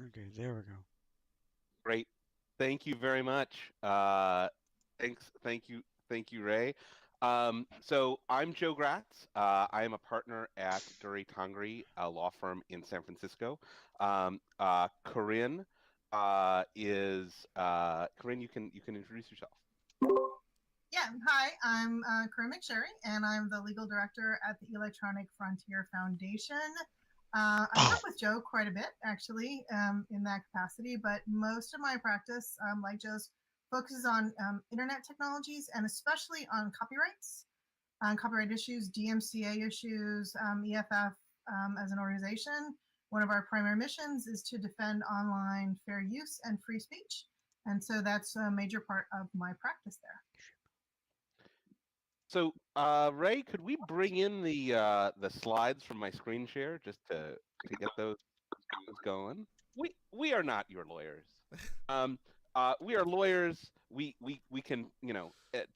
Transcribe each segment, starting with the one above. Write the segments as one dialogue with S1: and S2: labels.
S1: Okay, there we go.
S2: Great. Thank you very much. Thank you, Ray. So I'm Joe Gratz. I am a partner at Dury Tangri, a law firm in San Francisco. Corinne Corinne. You can introduce yourself.
S3: Yeah, hi, I'm Corinne McSherry, and I'm the legal director at the Electronic Frontier Foundation. I work with Joe quite a bit, actually, in that capacity, but most of my practice, like Joe's, focuses on internet technologies and especially on copyrights, on copyright issues, DMCA issues, EFF as an organization. One of our primary missions is to defend online fair use and free speech. And so that's a major part of my practice there.
S2: So, Ray, could we bring in the slides from my screen share just to get those going? We are not your lawyers. We are lawyers. We can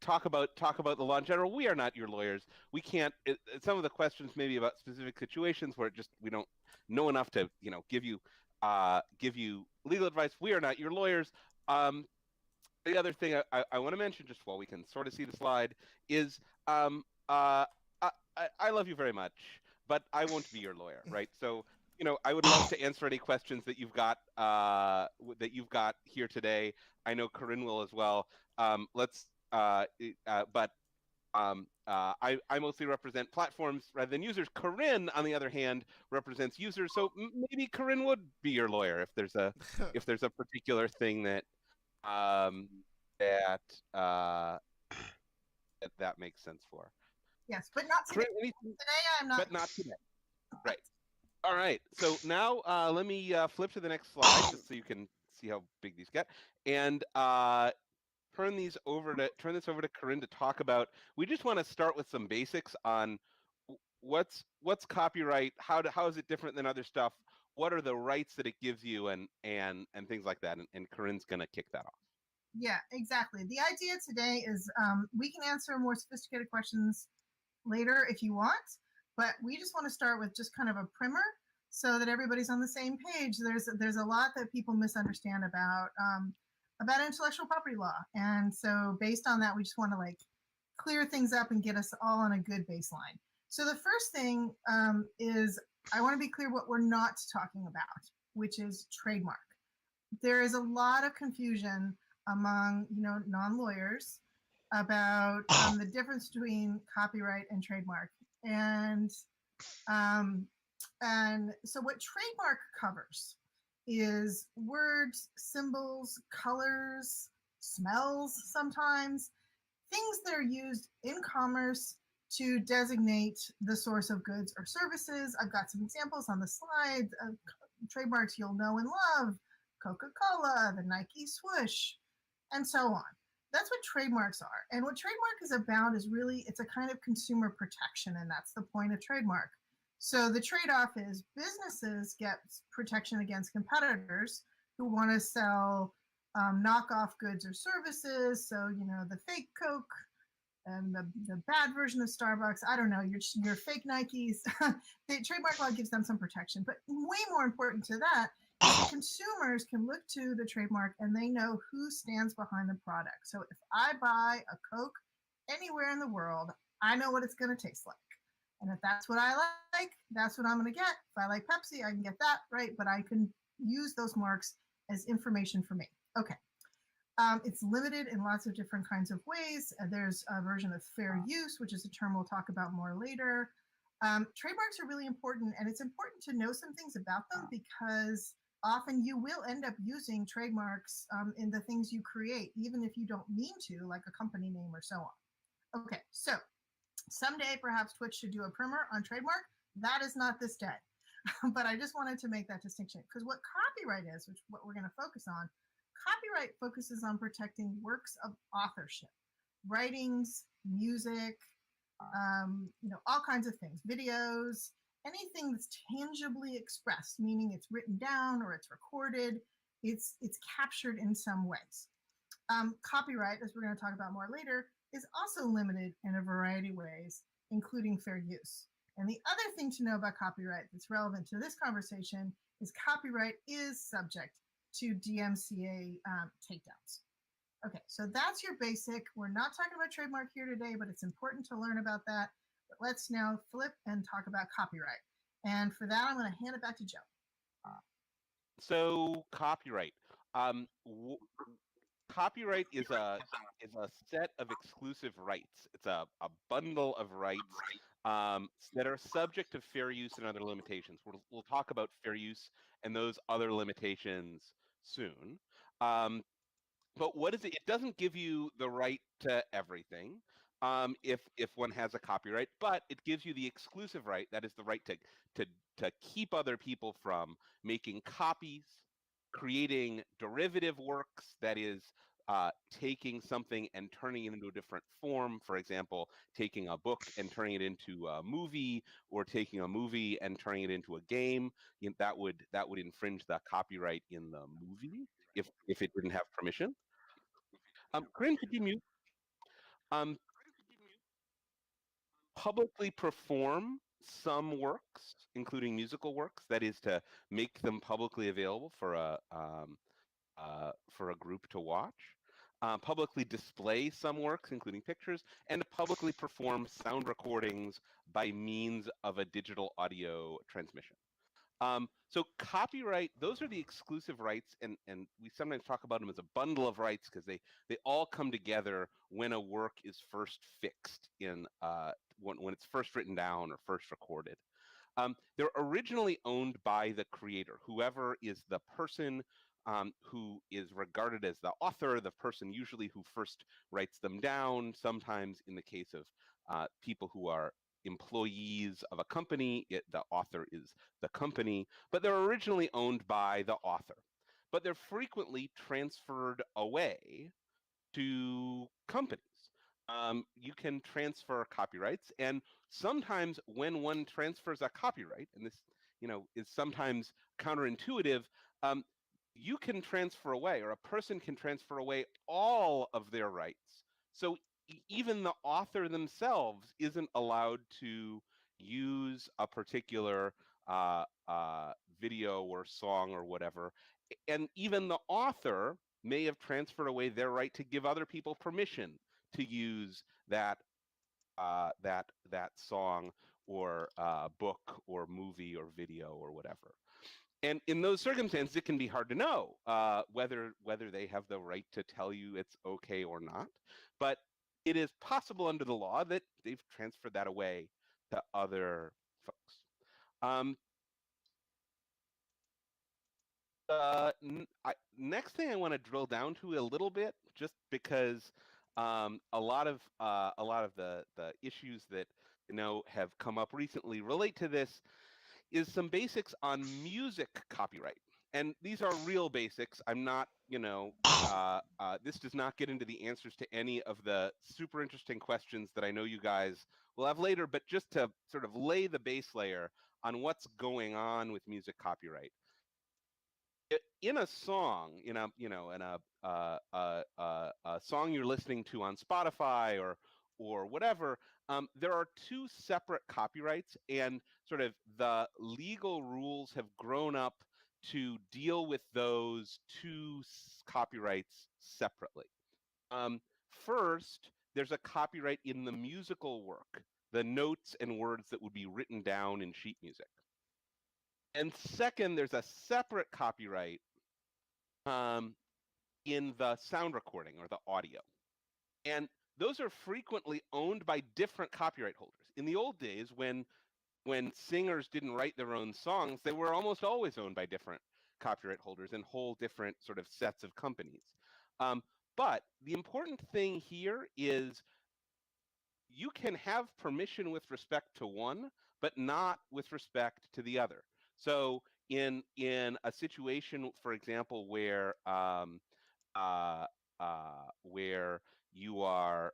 S2: talk about the law in general. We are not your lawyers. We can't. Some of the questions maybe about specific situations where we don't know enough to give you legal advice. We are not your lawyers. The other thing I want to mention, just while we can sort of see the slide, is I love you very much, but I won't be your lawyer, right? So, I would love to answer any questions that you've got here today. I know Corinne will as well. I mostly represent platforms rather than users. Corinne, on the other hand, represents users. So maybe Corinne would be your lawyer if there's a particular thing that um, that that makes sense for.
S3: Yes, but not today. Today I'm not.
S2: But not today. Right. All right. So now let me flip to the next slide just so you can see how big these get, and turn this over to Corinne to talk about. We just want to start with some basics on what's copyright, how is it different than other stuff, what are the rights that it gives you, and things like that. And Corinne's going to kick that off.
S3: Yeah, exactly. The idea today is we can answer more sophisticated questions later if you want, but we just want to start with just kind of a primer so that everybody's on the same page. There's a lot that people misunderstand about intellectual property law, and so based on that, we just want to clear things up and get us all on a good baseline. So the first thing is I want to be clear what we're not talking about, which is trademark. There is a lot of confusion among non-lawyers about the difference between copyright and trademark, and so what trademark covers is words, symbols, colors, smells, sometimes things that are used in commerce to designate the source of goods or services. I've got some examples on the slide of trademarks you'll know and love: Coca-Cola, the Nike swoosh, and so on. That's what trademarks are. And what trademark is about is really, it's a kind of consumer protection, and that's the point of trademark. So the trade-off is businesses get protection against competitors who want to sell knockoff goods or services. So, the fake Coke and the bad version of Starbucks, I don't know, your fake Nikes. The trademark law gives them some protection. But way more important to that, consumers can look to the trademark and they know who stands behind the product. So if I buy a Coke anywhere in the world, I know what it's going to taste like. And if that's what I like, that's what I'm going to get. If I like Pepsi, I can get that, right? But I can use those marks as information for me. Okay. It's limited in lots of different kinds of ways. There's a version of fair use, which is a term we'll talk about more later. Trademarks are really important, and it's important to know some things about them because often you will end up using trademarks in the things you create, even if you don't mean to, like a company name or so on. Okay, so someday perhaps Twitch should do a primer on trademark. That is not this day, but I just wanted to make that distinction because what copyright is, which is what we're going to focus on, copyright focuses on protecting works of authorship, writings, music, all kinds of things, videos, anything that's tangibly expressed, meaning it's written down or it's recorded, it's captured in some ways. Copyright, as we're going to talk about more later, is also limited in a variety of ways, including fair use. And the other thing to know about copyright that's relevant to this conversation is copyright is subject to DMCA takedowns. Okay, so that's your basic. We're not talking about trademark here today, but it's important to learn about that. But let's now flip and talk about copyright. And for that, I'm going to hand it back to Joe.
S2: So copyright. Um, Copyright is a set of exclusive rights. It's a bundle of rights that are subject to fair use and other limitations. We'll talk about fair use and those other limitations soon. But what is it? It doesn't give you the right to everything if one has a copyright, but it gives you the exclusive right. That is the right to to keep other people from making copies, creating derivative works. That is. Taking something and turning it into a different form. For example, taking a book and turning it into a movie, or taking a movie and turning it into a game. That would infringe the copyright in the movie if it didn't have permission. Corinne, could you mute? Um, Publicly perform some works, including musical works. That is to make them publicly available for a group to watch. Publicly display some works, including pictures, and to publicly perform sound recordings by means of a digital audio transmission. So copyright, those are the exclusive rights, and we sometimes talk about them as a bundle of rights because they all come together when a work is first fixed in when it's first written down or first recorded. They're originally owned by the creator, whoever is the person who is regarded as the author, the person usually who first writes them down. Sometimes in the case of people who are employees of a company, the author is the company, but they're originally owned by the author. But they're frequently transferred away to companies. You can transfer copyrights, and sometimes when one transfers a copyright, and this is sometimes counterintuitive, um, you can transfer away, or a person can transfer away all of their rights. So even the author themselves isn't allowed to use a particular video or song or whatever. And even the author may have transferred away their right to give other people permission to use that song or book or movie or video or whatever. And in those circumstances, it can be hard to know whether they have the right to tell you it's okay or not. But it is possible under the law that they've transferred that away to other folks. Um, Next thing I want to drill down to a little bit, just because a lot of the issues that have come up recently relate to this, is some basics on music copyright. And these are real basics. I'm not, this does not get into the answers to any of the super interesting questions that I know you guys will have later, but just to sort of lay the base layer on what's going on with music copyright. In a song, in a song you're listening to on Spotify or whatever, there are two separate copyrights, and sort of the legal rules have grown up to deal with those two copyrights separately. First, there's a copyright in the musical work, the notes and words that would be written down in sheet music. And second, there's a separate copyright in the sound recording or the audio. And those are frequently owned by different copyright holders. In the old days, when singers didn't write their own songs, they were almost always owned by different copyright holders and whole different sort of sets of companies. But the important thing here is you can have permission with respect to one, but not with respect to the other. So in a situation, for example, where you are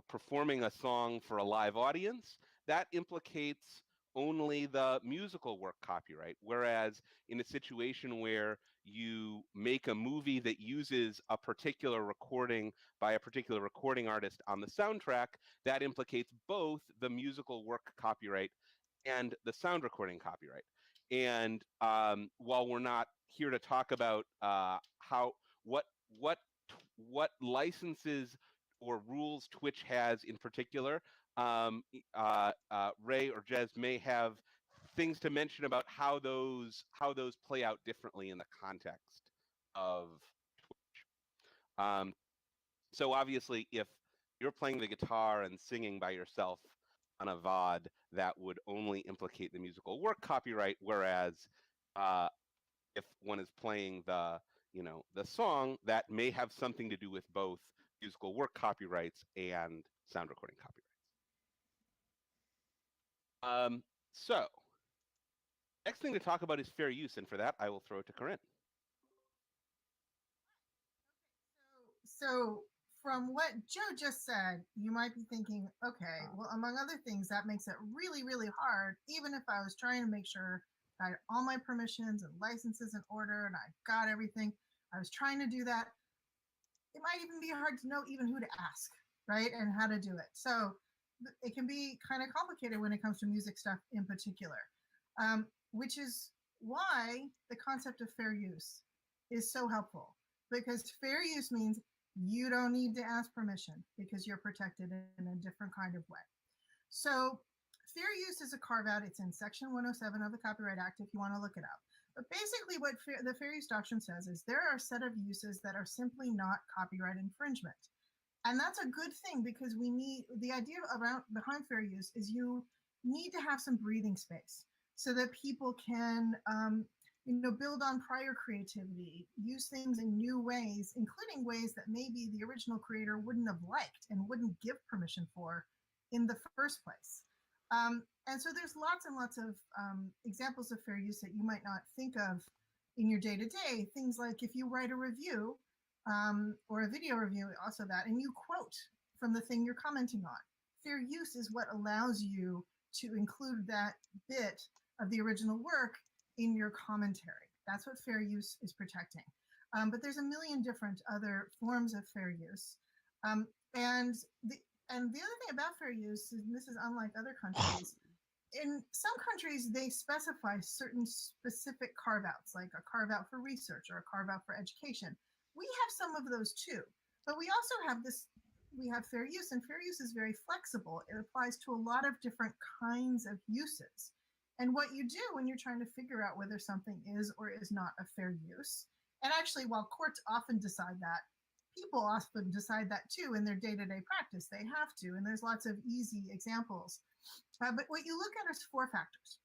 S2: performing a song for a live audience, that implicates only the musical work copyright. Whereas in a situation where you make a movie that uses a particular recording by a particular recording artist on the soundtrack, that implicates both the musical work copyright and the sound recording copyright. And while we're not here to talk about what what what licenses or rules Twitch has in particular, Ray or Jez may have things to mention about how those play out differently in the context of Twitch. So obviously, if you're playing the guitar and singing by yourself on a VOD, that would only implicate the musical work copyright, whereas if one is playing the song, that may have something to do with both musical work copyrights and sound recording copyrights. So next thing to talk about is fair use, and for that I will throw it to Corinne.
S3: So from what Joe just said, you might be thinking, okay, well, among other things, that makes it really, really hard, even if I was trying to make sure I had all my permissions and licenses in order and I got everything. I was trying to do that. It might even be hard to know even who to ask, right? And how to do it. So it can be kind of complicated when it comes to music stuff in particular, which is why the concept of fair use is so helpful, because fair use means you don't need to ask permission because you're protected in a different kind of way. So fair use is a carve out. It's in section 107 of the Copyright Act if you want to look it up. But basically what the fair use doctrine says is there are a set of uses that are simply not copyright infringement. And that's a good thing, because we need, the idea behind fair use is you need to have some breathing space so that people can build on prior creativity, use things in new ways, including ways that maybe the original creator wouldn't have liked and wouldn't give permission for in the first place. And so there's lots and lots of examples of fair use that you might not think of in your day-to-day. Things like if you write a review or a video review, also that, and you quote from the thing you're commenting on. Fair use is what allows you to include that bit of the original work in your commentary. That's what fair use is protecting. But there's a million different other forms of fair use. And the other thing about fair use, and this is unlike other countries, in some countries they specify certain specific carve-outs, like a carve-out for research or a carve-out for education. We have some of those too, but we also have we have fair use, and fair use is very flexible. It applies to a lot of different kinds of uses. And what you do when you're trying to figure out whether something is or is not a fair use, and actually while courts often decide that, people often decide that too in their day-to-day practice. They have to, and there's lots of easy examples. But what you look at is 4 factors.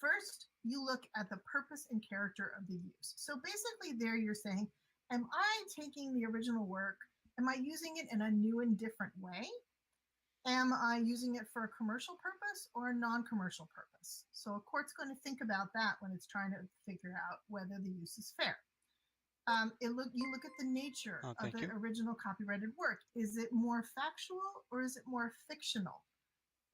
S3: First, you look at the purpose and character of the use. So basically there you're saying, am I taking the original work, am I using it in a new and different way? Am I using it for a commercial purpose or a non-commercial purpose? So a court's going to think about that when it's trying to figure out whether the use is fair. You look at the nature of the original copyrighted work. Is it more factual or is it more fictional?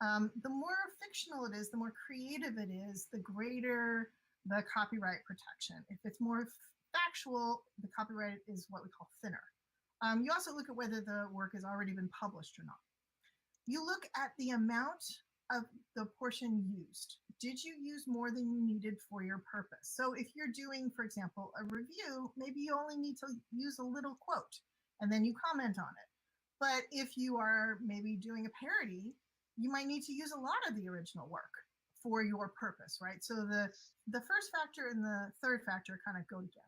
S3: The more fictional it is, the more creative it is, the greater the copyright protection. If it's more factual, the copyright is what we call thinner. You also look at whether the work has already been published or not. You look at the amount of the portion used. Did you use more than you needed for your purpose? So if you're doing, for example, a review, maybe you only need to use a little quote and then you comment on it. But if you are maybe doing a parody, you might need to use a lot of the original work for your purpose, right? So the first factor and the third factor kind of go together.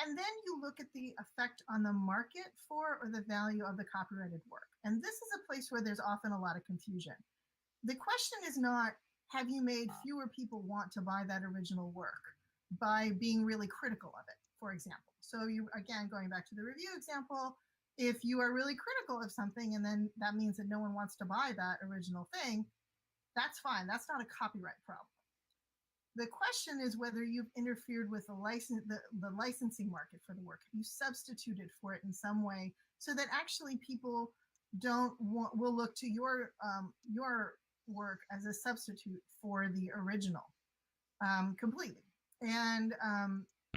S3: And then you look at the effect on the market for or the value of the copyrighted work. And this is a place where there's often a lot of confusion. The question is not, have you made fewer people want to buy that original work by being really critical of it, for example. So you, again, going back to the review example, if you are really critical of something and then that means that no one wants to buy that original thing, that's fine. That's not a copyright problem. The question is whether you've interfered with the licensing market for the work. Have you substituted for it in some way so that actually people will look to your work as a substitute for the original completely. And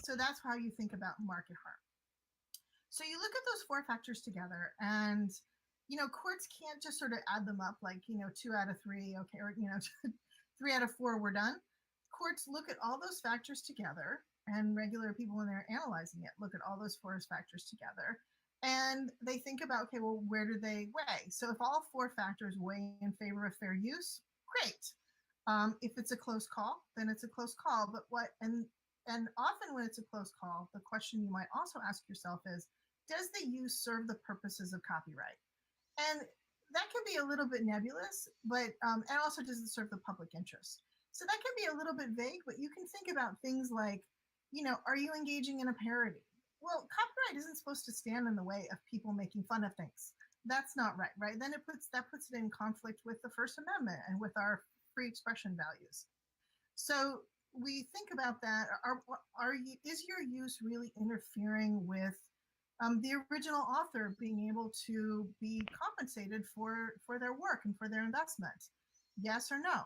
S3: so that's how you think about market harm. So you look at those 4 factors together, and courts can't just sort of add them up like 2 out of 3, okay, or 3 out of 4, we're done. courts look at all those factors together, and regular people, when they're analyzing it, look at all those four factors together, and they think about, okay, well, where do they weigh? So if all four factors weigh in favor of fair use, great. If it's a close call, then it's a close call. But and often when it's a close call, the question you might also ask yourself is, does the use serve the purposes of copyright? And that can be a little bit nebulous, but and also, does it serve the public interest? So that can be a little bit vague, but you can think about things like, are you engaging in a parody? Well, copyright isn't supposed to stand in the way of people making fun of things. That's not right, right? Then that puts it in conflict with the First Amendment and with our free expression values. So we think about that. Is your use really interfering with the original author being able to be compensated for their work and for their investment? Yes or no?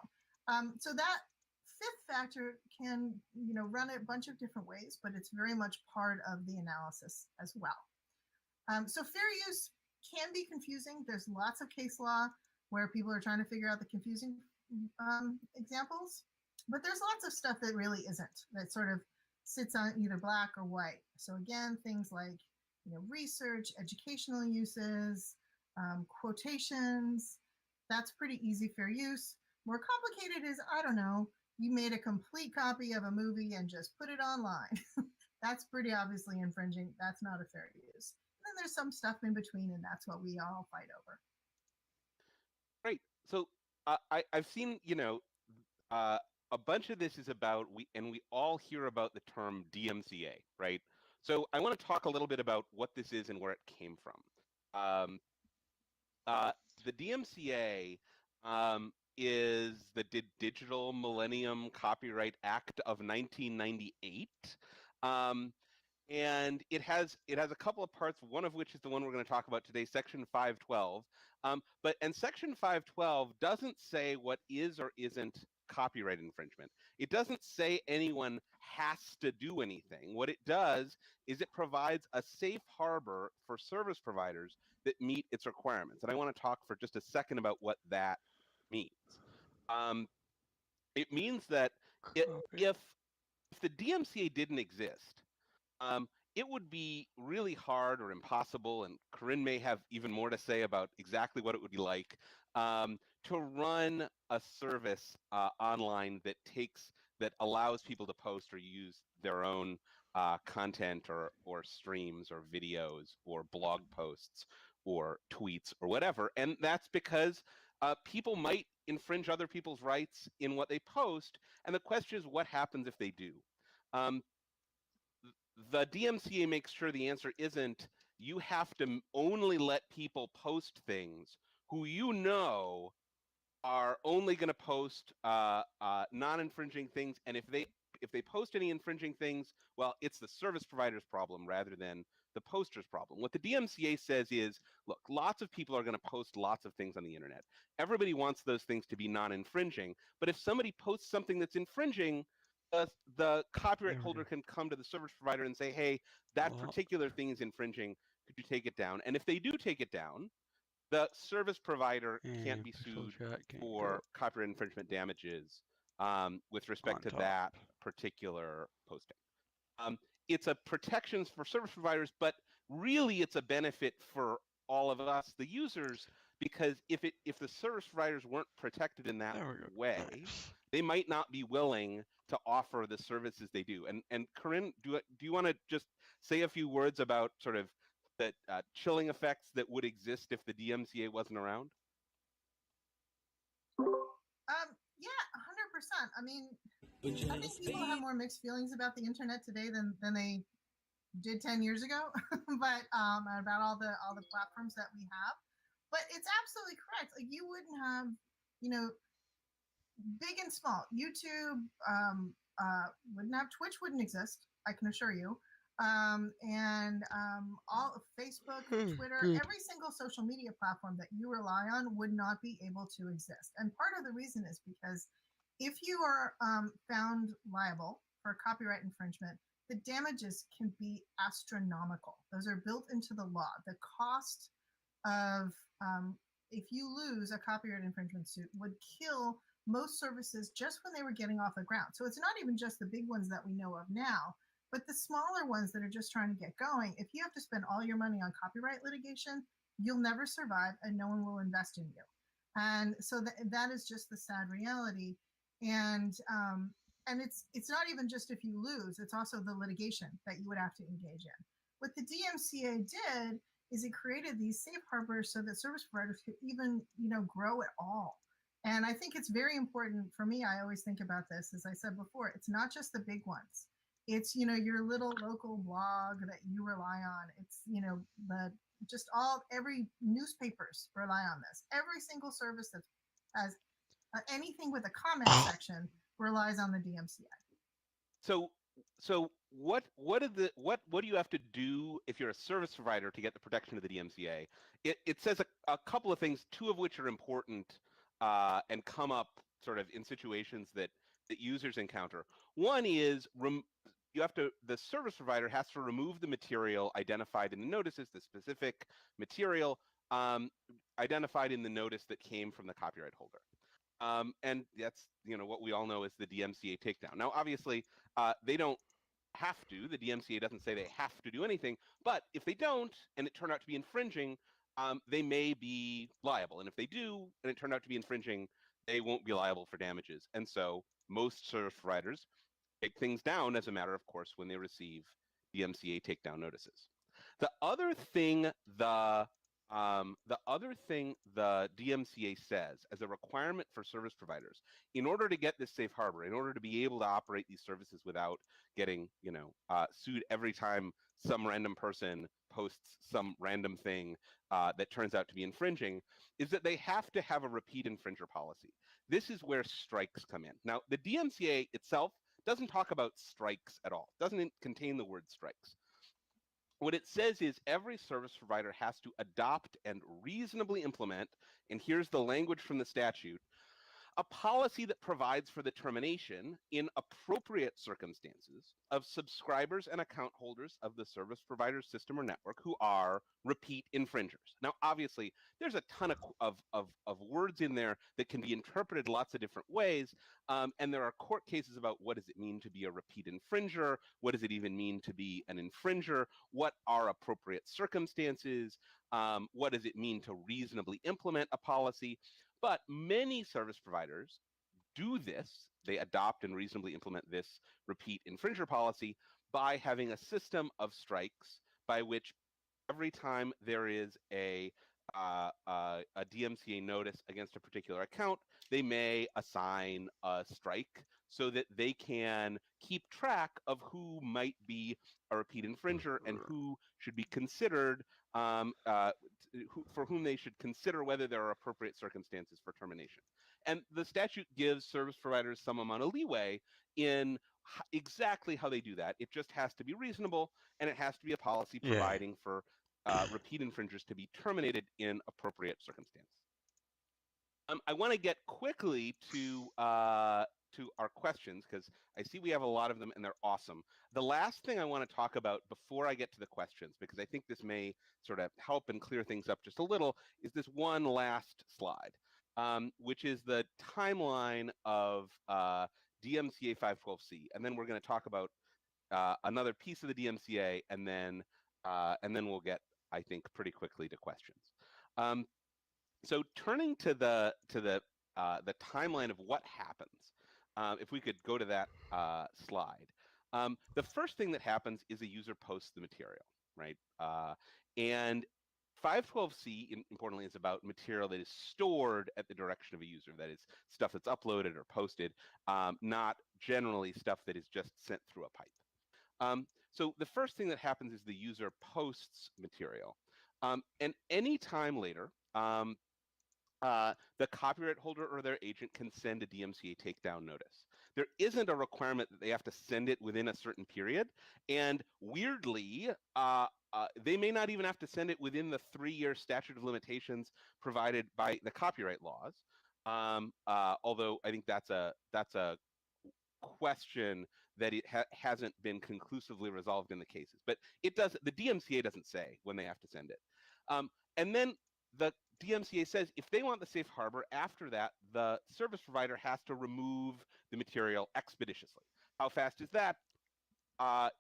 S3: So that fifth factor can run a bunch of different ways, but it's very much part of the analysis as well. So fair use can be confusing. There's lots of case law where people are trying to figure out the confusing examples, but there's lots of stuff that really isn't, that sort of sits on either black or white. So again, things like research, educational uses, quotations, that's pretty easy fair use. More complicated is, I don't know, you made a complete copy of a movie and just put it online. That's pretty obviously infringing. That's not a fair use. And then there's some stuff in between, and that's what we all fight over.
S2: Great. So I've seen, a bunch of this is about, we all hear about the term DMCA, right? So I want to talk a little bit about what this is and where it came from. The DMCA is the Digital Millennium Copyright Act of 1998. And it has a couple of parts, one of which is the one we're going to talk about today, Section 512. And Section 512 doesn't say what is or isn't copyright infringement. It doesn't say anyone has to do anything. What it does is it provides a safe harbor for service providers that meet its requirements. And I want to talk for just a second about what that means. It means that if the DMCA didn't exist, it would be really hard or impossible, and Corinne may have even more to say about exactly what it would be like, to run a service online that allows people to post or use their own content or streams or videos or blog posts or tweets or whatever. And that's because people might infringe other people's rights in what they post, and the question is, what happens if they do? The DMCA makes sure the answer isn't, you have to only let people post things who are only going to post non-infringing things, and if they post any infringing things, well, it's the service provider's problem rather than the poster's problem. What the DMCA says is, look, lots of people are going to post lots of things on the internet. Everybody wants those things to be non-infringing, but if somebody posts something that's infringing, the copyright holder can come to the service provider and say, hey, that particular thing is infringing, could you take it down? And if they do take it down, the service provider can't be sued for copyright infringement damages with respect to that particular posting. It's a protection for service providers, but really it's a benefit for all of us, the users, because if the service providers weren't protected in that way, they might not be willing to offer the services they do. And Corinne, do you want to just say a few words about sort of the chilling effects that would exist if the DMCA wasn't around?
S3: Yeah, 100%. I mean, I think people have more mixed feelings about the internet today than they did 10 years ago, but about all the platforms that we have. But it's absolutely correct. Like, you wouldn't have, big and small. YouTube wouldn't have, Twitch wouldn't exist, I can assure you. And all of Facebook, Twitter, every single social media platform that you rely on would not be able to exist. And part of the reason is because if you are found liable for copyright infringement, the damages can be astronomical. Those are built into the law. The cost of, if you lose a copyright infringement suit, would kill most services just when they were getting off the ground. So it's not even just the big ones that we know of now, but the smaller ones that are just trying to get going. If you have to spend all your money on copyright litigation, you'll never survive and no one will invest in you. And so that is just the sad reality. And it's not even just if you lose, it's also the litigation that you would have to engage in. What the DMCA did is it created these safe harbors so that service providers could even, grow at all. And I think it's very important for me. I always think about this, as I said before, it's not just the big ones. It's, your little local blog that you rely on. It's, the just every newspapers rely on this. Every single service that has anything with a comment section relies on the DMCA.
S2: So what do you have to do if you're a service provider to get the protection of the DMCA? It says a couple of things, two of which are important and come up sort of in situations that users encounter. One is the service provider has to remove the material identified in the notices, the specific material identified in the notice that came from the copyright holder. And that's, what we all know is the DMCA takedown. Now, obviously, they don't have to. The DMCA doesn't say they have to do anything. But if they don't, and it turned out to be infringing, they may be liable. And if they do, and it turned out to be infringing, they won't be liable for damages. And so most service providers take things down as a matter of course when they receive DMCA takedown notices. The other thing the DMCA says as a requirement for service providers, in order to get this safe harbor, in order to be able to operate these services without getting, sued every time some random person posts some random thing that turns out to be infringing, is that they have to have a repeat infringer policy. This is where strikes come in. Now, the DMCA itself doesn't talk about strikes at all. It doesn't contain the word strikes. What it says is every service provider has to adopt and reasonably implement, and here's the language from the statute, a policy that provides for the termination in appropriate circumstances of subscribers and account holders of the service provider system or network who are repeat infringers. Now, obviously, there's a ton of words in there that can be interpreted lots of different ways, and there are court cases about what does it mean to be a repeat infringer, what does it even mean to be an infringer, what are appropriate circumstances, what does it mean to reasonably implement a policy. But many service providers do this. They adopt and reasonably implement this repeat infringer policy by having a system of strikes by which every time there is a DMCA notice against a particular account, they may assign a strike so that they can keep track of who might be a repeat infringer and who should be considered for whom they should consider whether there are appropriate circumstances for termination. And the statute gives service providers some amount of leeway in exactly how they do that. It just has to be reasonable, and it has to be a policy providing for repeat infringers to be terminated in appropriate circumstances. I want to get quickly to our questions because I see we have a lot of them and they're awesome. The last thing I want to talk about before I get to the questions, because I think this may sort of help and clear things up just a little, is this one last slide, which is the timeline of DMCA 512C. And then we're going to talk about another piece of the DMCA, and then we'll get, I think, pretty quickly to questions. So turning to the timeline of what happens, if we could go to that slide. The first thing that happens is a user posts the material, right? And 512C, importantly, is about material that is stored at the direction of a user. That is stuff that's uploaded or posted, not generally stuff that is just sent through a pipe. So the first thing that happens is the user posts material. And any time later, the copyright holder or their agent can send a DMCA takedown notice. There isn't a requirement that they have to send it within a certain period. And weirdly, they may not even have to send it within the 3-year statute of limitations provided by the copyright laws. Although I think that's a question that it hasn't been conclusively resolved in the cases. But it does. The DMCA doesn't say when they have to send it. And then the DMCA says if they want the safe harbor, after that, the service provider has to remove the material expeditiously. How fast is that? Uh,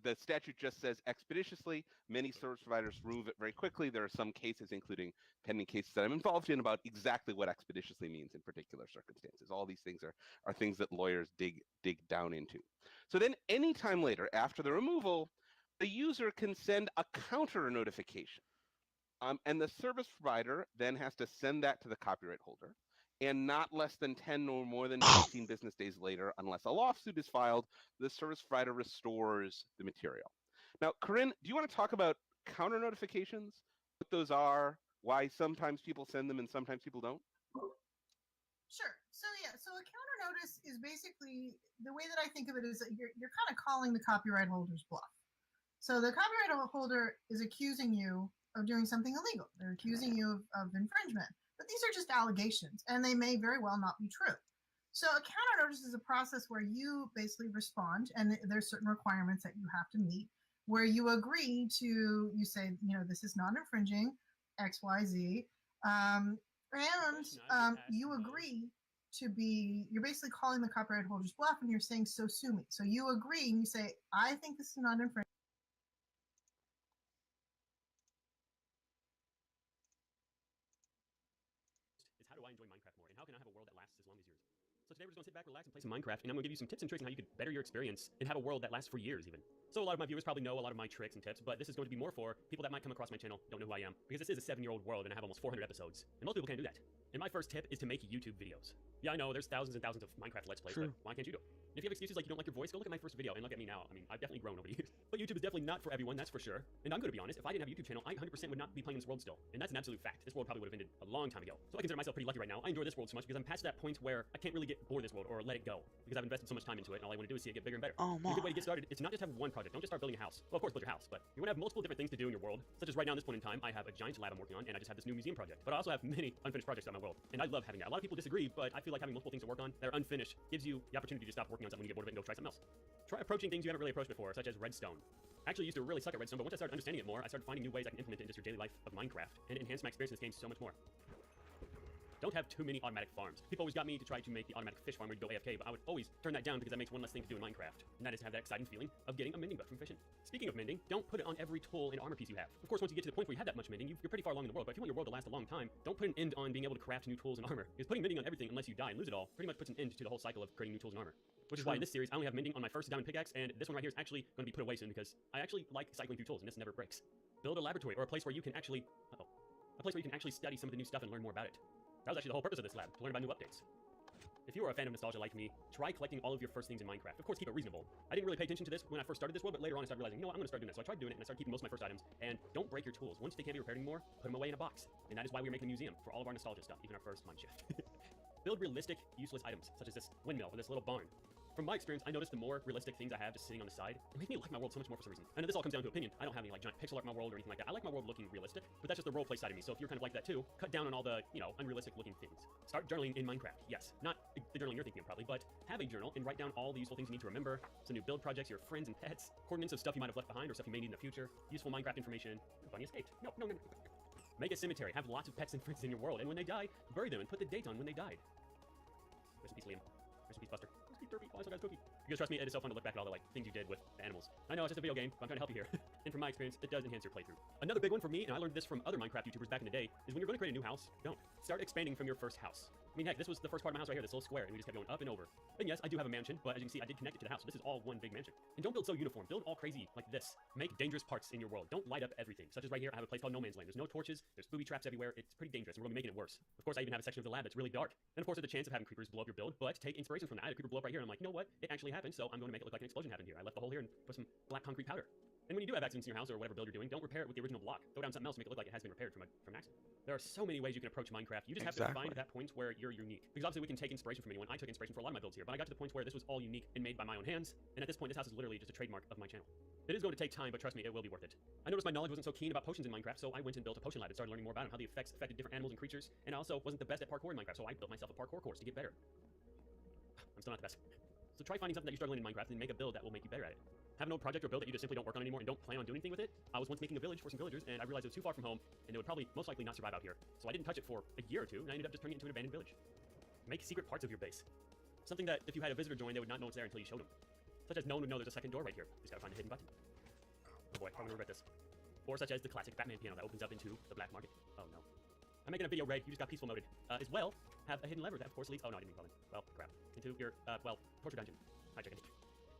S2: the statute just says expeditiously. Many service providers remove it very quickly. There are some cases, including pending cases that I'm involved in, about exactly what expeditiously means in particular circumstances. All these things are things that lawyers dig down into. So then anytime later, after the removal, the user can send a counter notification. And the service provider then has to send that to the copyright holder. And not less than 10 or more than 15 business days later, unless a lawsuit is filed, the service provider restores the material. Now, Corinne, do you want to talk about counter notifications, what those are, why sometimes people send them and sometimes people don't?
S3: Sure. So a counter notice is basically, the way that I think of it is that you're kind of calling the copyright holder's bluff. So the copyright holder is accusing you of doing something illegal. They're accusing you of infringement. But these are just allegations, and they may very well not be true. So a counter notice is a process where you basically respond, and there's certain requirements that you have to meet, where you agree to, you say, this is not infringing X, Y, Z, and you agree to be, you're basically calling the copyright holder's bluff, and you're saying, so sue me. So you agree, and you say, I think this is not infringing.
S1: Is how do I enjoy Minecraft more, and how can I have a world that lasts as long as yours? So today we're just going to sit back, relax, and play some Minecraft, and I'm going to give you some tips and tricks on how you could better your experience and have a world that lasts for years even. So a lot of my viewers probably know a lot of my tricks and tips, but this is going to be more for people that might come across my channel, don't know who I am, because this is a 7-year-old world and I have almost 400 episodes, and most people can't do that. And my first tip is to make YouTube videos. Yeah, I know, there's thousands and thousands of Minecraft Let's Plays, but why can't you do it? And if you have excuses like you don't like your voice, go look at my first video and look at me now. I mean, I've definitely grown over the years. But YouTube is definitely not for everyone, that's for sure. And I'm going to be honest, if I didn't have a YouTube channel, I 100% would not be playing this world still. And that's an absolute fact. This world probably would have ended a long time ago. So I consider myself pretty lucky right now. I enjoy this world so much because I'm past that point where I can't really get bored of this world or let it go. Because I've invested so much time into it, and all I want to do is see it get bigger and better.
S4: Oh,
S1: a good way to get started is to not just have one project. Don't just start building a house. Well, of course, build your house, but you want to have multiple different things to do in your world. Such as right now, at this point in time, I have a giant lab I'm working on, and I just have this new museum project. But I also have many unfinished projects in my world, and I love having that. A lot of people disagree, but I feel like having multiple things to work on that are unfinished gives you the opportunity to stop working on something when you get bored of it and go try something else. Try approaching things you haven't really approached before, such as redstone. I actually used to really suck at redstone, but once I started understanding it more, I started finding new ways I can implement it into your daily life of Minecraft, and it enhanced my experience in this game so much more. Don't have too many automatic farms. People always got me to try to make the automatic fish farm where you go AFK, but I would always turn that down because that makes one less thing to do in Minecraft, and that is to have that exciting feeling of getting a mending butt from fishing. Speaking of mending, don't put it on every tool and armor piece you have. Of course, once you get to the point where you have that much mending, you're pretty far along in the world, but if you want your world to last a long time, don't put an end on being able to craft new tools and armor, because putting mending on everything unless you die and lose it all pretty much puts an end to the whole cycle of creating new tools and armor. Which is why in this series, I only have mending on my first diamond pickaxe, and this one right here is actually going to be put away soon because I actually like cycling through tools, and this never breaks. Build a laboratory or a place where you can actually, study some of the new stuff and learn more about it. That was actually the whole purpose of this lab, to learn about new updates. If you are a fan of nostalgia like me, try collecting all of your first things in Minecraft. Of course, keep it reasonable. I didn't really pay attention to this when I first started this world, but later on I started realizing, I'm going to start doing that. So I tried doing it, and I started keeping most of my first items. And don't break your tools. Once they can't be repaired anymore, put them away in a box. And that is why we're making a museum for all of our nostalgia stuff, even our first mineshaft. Build realistic, useless items, such as this windmill or this little barn. From my experience, I noticed the more realistic things I have just sitting on the side, it makes me like my world so much more for some reason. I know this all comes down to opinion. I don't have any like giant pixel art in my world or anything like that. I like my world looking realistic, but that's just the roleplay side of me. So if you're kind of like that too, cut down on all the, unrealistic looking things. Start journaling in Minecraft. Yes, not the journaling you're thinking of probably, but have a journal and write down all the useful things you need to remember, some new build projects, your friends and pets, coordinates of stuff you might have left behind or stuff you may need in the future, useful Minecraft information. Bunny escaped. No. Make a cemetery. Have lots of pets and friends in your world, and when they die, bury them and put the date on when they died. Rest in peace, Liam. Rest in peace, Buster. Rest in peace, Derpy. Oh, I still got his cookie. You guys trust me, it is so fun to look back at all the things you did with the animals. I know it's just a video game, but I'm trying to help you here. And from my experience, it does enhance your playthrough. Another big one for me, and I learned this from other Minecraft YouTubers back in the day, is when you're going to create a new house, don't. Start expanding from your first house. I mean, heck, this was the first part of my house right here, this little square, and we just kept going up and over. And yes, I do have a mansion, but as you can see, I did connect it to the house, so this is all one big mansion. And don't build so uniform. Build all crazy like this. Make dangerous parts in your world. Don't light up everything. Such as right here, I have a place called No Man's Land. There's no torches, there's booby traps everywhere. It's pretty dangerous, and we're going to be making it worse. Of course, I even have a section of the lab that's really dark. And of course, there's a chance of having creepers blow up your build, but take inspiration from that. I had a creeper blow up right here, and I'm like, you know what? It actually happened, so I'm going to make it look like an explosion happened here. I left the hole here and put some black concrete powder. And when you do have accidents in your house or whatever build you're doing, don't repair it with the original block. Throw down something else to make it look like it has been repaired from an accident. There are so many ways you can approach Minecraft. You just have to find that point where you're unique. Because obviously we can take inspiration from anyone. I took inspiration for a lot of my builds here, but I got to the point where this was all unique and made by my own hands. And at this point, this house is literally just a trademark of my channel. It is going to take time, but trust me, it will be worth it. I noticed my knowledge wasn't so keen about potions in Minecraft, so I went and built a potion lab and started learning more about them, how the effects affected different animals and creatures. And I also wasn't the best at parkour in Minecraft, so I built myself a parkour course to get better. I'm still not the best. So try finding something that you're struggling in Minecraft and make a build that will make you better at it. have an old project or build that you just simply don't work on anymore and don't plan on doing anything with it. I was once making a village for some villagers, and I realized it was too far from home, and it would probably most likely not survive out here. So I didn't touch it for a year or two, and I ended up just turning it into an abandoned village. Make secret parts of your base. Something that if you had a visitor join, they would not know it's there until you showed them. Such as no one would know there's a second door right here. Just gotta find the hidden button. Oh boy, I'm gonna regret this. Or such as the classic Batman piano that opens up into the black market. Oh no. I'm making a video, Ray. You just got peaceful moded. As well, have a hidden lever that of course leads. Oh no, I didn't mean to call it. Well, crap. Into your, torture dungeon. Hi, chicken.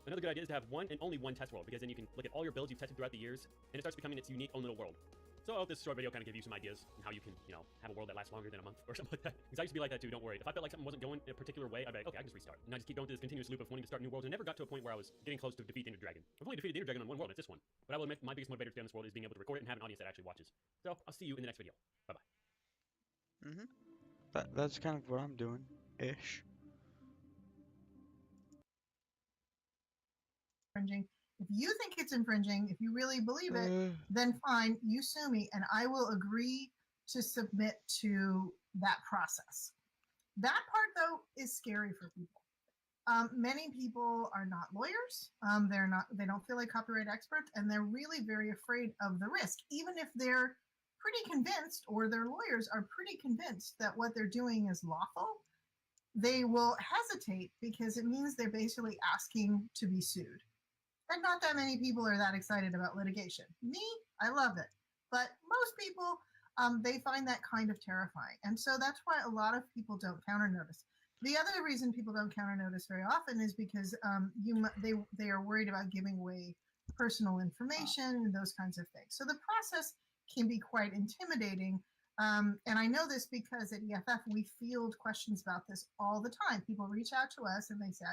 S1: Another good idea is to have one and only one test world, because then you can look at all your builds you've tested throughout the years, and it starts becoming its unique own little world. So I hope this short video kind of give you some ideas on how you can, have a world that lasts longer than a month or something like that. Because I used to be like that too, don't worry. If I felt like something wasn't going in a particular way, I'd be like, okay, I can just restart. And I just keep going through this continuous loop of wanting to start new worlds, and never got to a point where I was getting close to defeat the Ender Dragon. I've only defeated the Ender Dragon on one world, it's this one. But I will admit, my biggest motivator to stay on this world is being able to record it and have an audience that actually watches. So I'll see you in the next video. Bye-bye.
S4: That's kind of what I'm doing-ish.
S3: Infringing. If you think it's infringing, if you really believe it, then fine, you sue me and I will agree to submit to that process. That part though is scary for people. Many people are not lawyers. They don't feel like copyright experts, and they're really very afraid of the risk, even if they're pretty convinced, or their lawyers are pretty convinced that what they're doing is lawful. They will hesitate because it means they're basically asking to be sued. And not that many people are that excited about litigation. Me, I love it. But most people, they find that kind of terrifying. And so that's why a lot of people don't counter notice. The other reason people don't counter notice very often is because they are worried about giving away personal information and those kinds of things. So the process can be quite intimidating. And I know this because at EFF, we field questions about this all the time. People reach out to us and they say,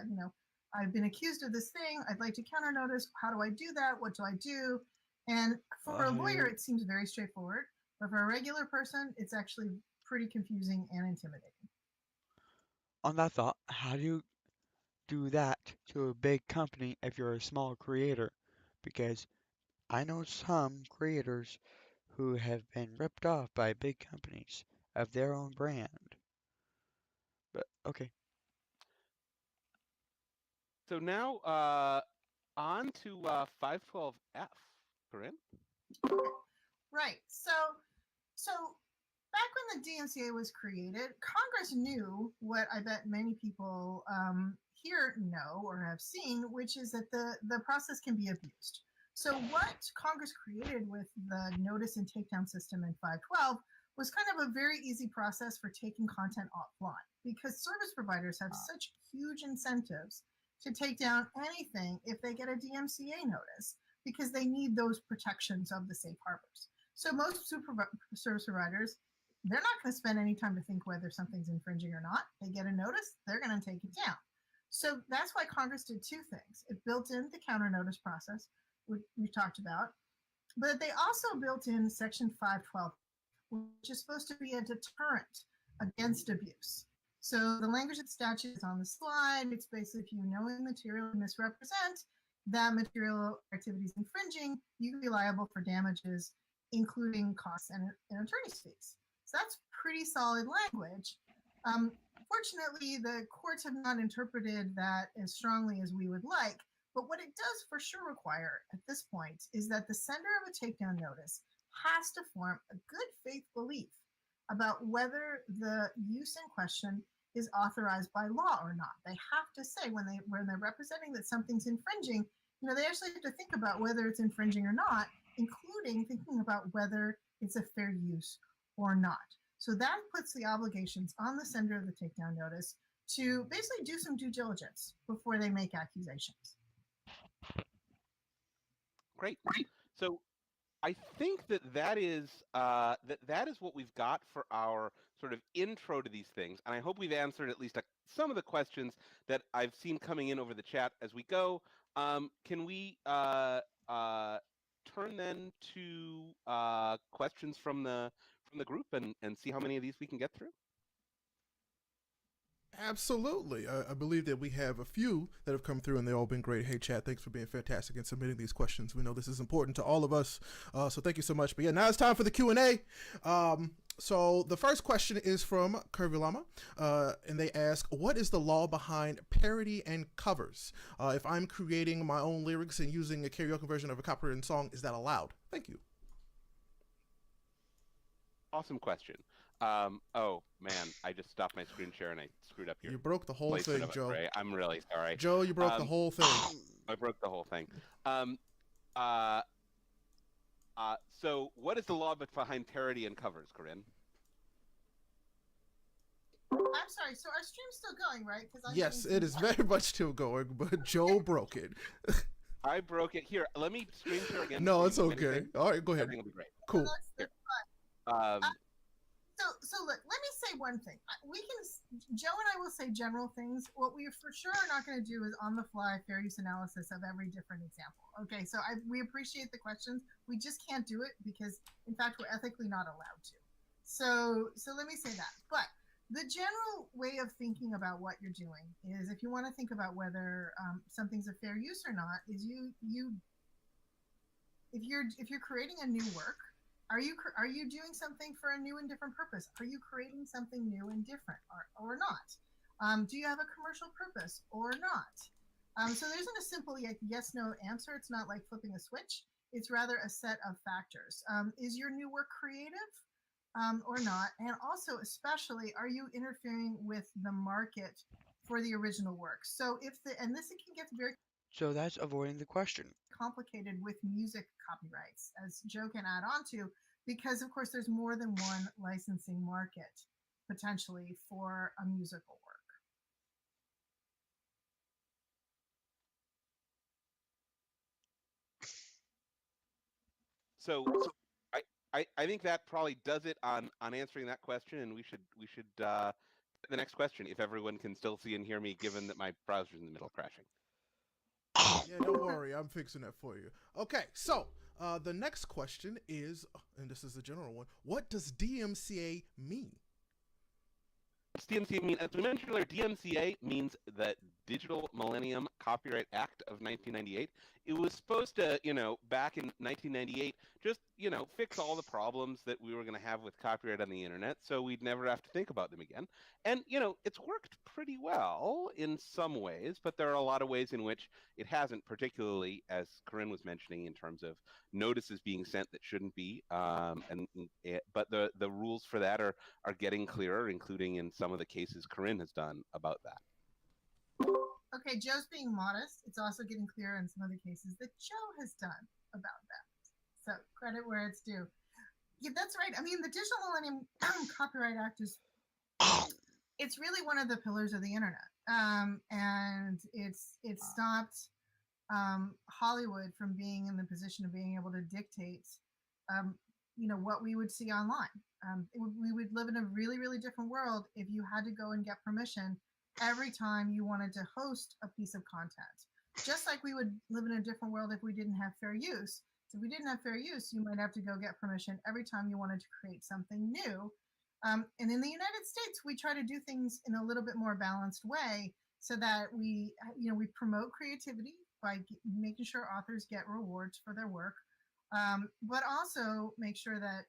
S3: I've been accused of this thing. I'd like to counter notice. How do I do that? What do I do? And for a lawyer, it seems very straightforward. But for a regular person, it's actually pretty confusing and intimidating.
S4: On that thought, how do you do that to a big company if you're a small creator? Because I know some creators who have been ripped off by big companies of their own brand. But okay.
S2: So now, on to 512F, Corinne?
S3: Right. So back when the DMCA was created, Congress knew what I bet many people here know or have seen, which is that the process can be abused. So what Congress created with the notice and takedown system in 512 was kind of a very easy process for taking content offline, because service providers have such huge incentives to take down anything if they get a DMCA notice, because they need those protections of the safe harbors. So most service providers, they're not going to spend any time to think whether something's infringing or not. They get a notice, they're going to take it down. So that's why Congress did two things. It built in the counter notice process, which we've talked about, but they also built in Section 512, which is supposed to be a deterrent against abuse. So the language of the statute is on the slide. It's basically, if you knowing material misrepresent, that material activity is infringing, you can be liable for damages, including costs and attorney's fees. So that's pretty solid language. Fortunately, the courts have not interpreted that as strongly as we would like, but what it does for sure require at this point is that the sender of a takedown notice has to form a good faith belief about whether the use in question is authorized by law or not. They have to say when they're representing that something's infringing, they actually have to think about whether it's infringing or not, including thinking about whether it's a fair use or not. So that puts the obligations on the sender of the takedown notice to basically do some due diligence before they make accusations.
S2: Great. So I think that is what we've got for our sort of intro to these things, and I hope we've answered at least some of the questions that I've seen coming in over the chat as we go. Can we turn then to questions from the group and see how many of these we can get through?
S5: Absolutely. I believe that we have a few that have come through, and they've all been great. Hey, chat, thanks for being fantastic and submitting these questions. We know this is important to all of us, so thank you so much. But yeah, now it's time for the Q&A. So the first question is from Curvy Llama, and they ask, what is the law behind parody and covers? If I'm creating my own lyrics and using a karaoke version of a copyrighted song, is that allowed? Thank you.
S2: Awesome question. Oh man, I just stopped my screen share and I screwed up your.
S5: You broke the whole thing, Joe.
S2: Right? I'm really sorry.
S5: Joe, you broke the whole thing.
S2: I broke the whole thing. So what is the law behind parody and covers, Corinne?
S3: I'm sorry. So our stream's still going, right?
S5: Yes, it is very much still going, but Joe broke it.
S2: I broke it. Here, let me screen share again.
S5: No, it's okay. All right, go ahead.
S2: Everything will be great.
S5: Cool.
S3: That's So look, let me say one thing. Joe and I will say general things. What we for sure are not going to do is on the fly fair use analysis of every different example. Okay, so we appreciate the questions. We just can't do it because, in fact, we're ethically not allowed to. So let me say that. But the general way of thinking about what you're doing is, if you want to think about whether something's a fair use or not, is if you're creating a new work. Are you doing something for a new and different purpose? Are you creating something new and different or not? Do you have a commercial purpose or not? So there isn't a simple yes/no answer. It's not like flipping a switch. It's rather a set of factors. Is your new work creative or not? And also, especially, are you interfering with the market for the original work? So it can get very
S4: So that's avoiding the question.
S3: complicated with music copyrights, as Joe can add on to, because of course there's more than one licensing market potentially for a musical work.
S2: So I think that probably does it on answering that question, and we should the next question if everyone can still see and hear me, given that my browser's in the middle of crashing.
S5: Yeah, don't worry, I'm fixing that for you. Okay, so the next question is, and this is a general one, what does DMCA mean?
S2: What's DMCA mean? As we mentioned earlier, DMCA means the Digital Millennium Copyright Act of 1998. It was supposed to, back in 1998, just, fix all the problems that we were going to have with copyright on the internet, so we'd never have to think about them again. And, it's worked pretty well in some ways, but there are a lot of ways in which it hasn't, particularly, as Corinne was mentioning, in terms of notices being sent that shouldn't be. But the rules for that are getting clearer, including in some of the cases Corinne has done about that.
S3: Okay, Joe's being modest. It's also getting clearer in some of the cases that Joe has done about that. So credit where it's due. Yeah, that's right. I mean, the Digital Millennium Copyright Act it's really one of the pillars of the internet. And it's stopped Hollywood from being in the position of being able to dictate, what we would see online. We would live in a really, really different world if you had to go and get permission every time you wanted to host a piece of content. Just like we would live in a different world if we didn't have fair use. So if we didn't have fair use, you might have to go get permission every time you wanted to create something new. And in the United States, we try to do things in a little bit more balanced way so that we promote creativity by making sure authors get rewards for their work, but also make sure that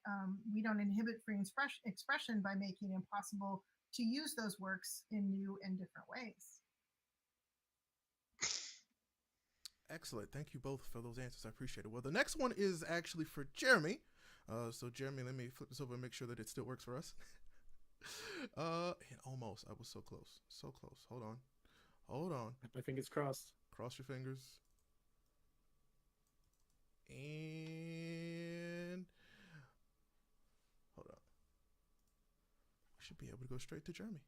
S3: we don't inhibit free expression by making it impossible to use those works in new and different ways.
S5: Excellent. Thank you both for those answers. I appreciate it. Well, the next one is actually for Jeremy. So Jeremy, let me flip this over and make sure that it still works for us. And almost. I was so close. So close. Hold on.
S6: My fingers crossed.
S5: Cross your fingers. And hold on. We should be able to go straight to Jeremy.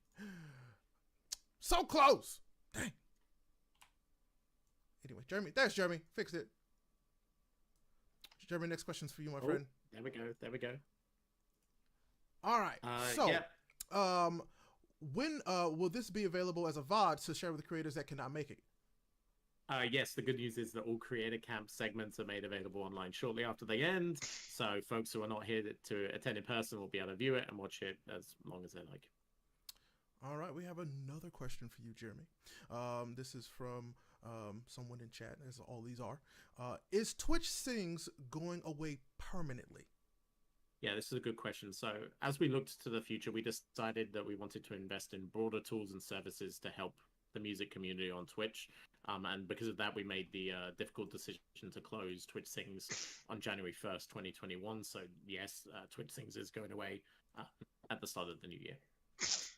S5: So close. Dang. Anyway, Jeremy. There's Jeremy. Fixed it. Jeremy, next question's for you, my friend.
S6: There we go.
S5: All right.
S6: Yeah.
S5: When will this be available as a VOD to share with the creators that cannot make it?
S6: Yes, the good news is that all Creator Camp segments are made available online shortly after they end. So folks who are not here to attend in person will be able to view it and watch it as long as they like.
S5: All right, we have another question for you, Jeremy. This is from someone in chat, as all these are. Is Twitch Sings going away permanently?
S6: Yeah, this is a good question. So, as we looked to the future, we decided that we wanted to invest in broader tools and services to help the music community on Twitch. And because of that, we made the difficult decision to close Twitch Sings on January 1st, 2021. So, yes, Twitch Sings is going away at the start of the new year.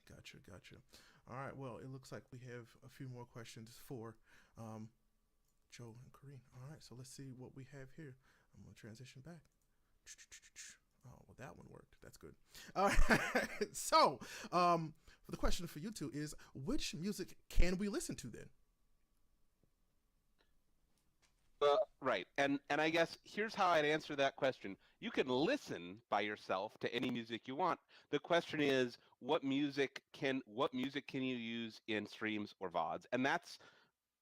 S5: Gotcha. All right, well, it looks like we have a few more questions for Joe and Corrine. All right, so let's see what we have here. I'm going to transition back. Oh, well, that one worked. That's good. All right. So, the question for you two is, which music can we listen to then?
S2: Right, and I guess here's how I'd answer that question. You can listen by yourself to any music you want. The question is, what music can you use in streams or VODs? And that's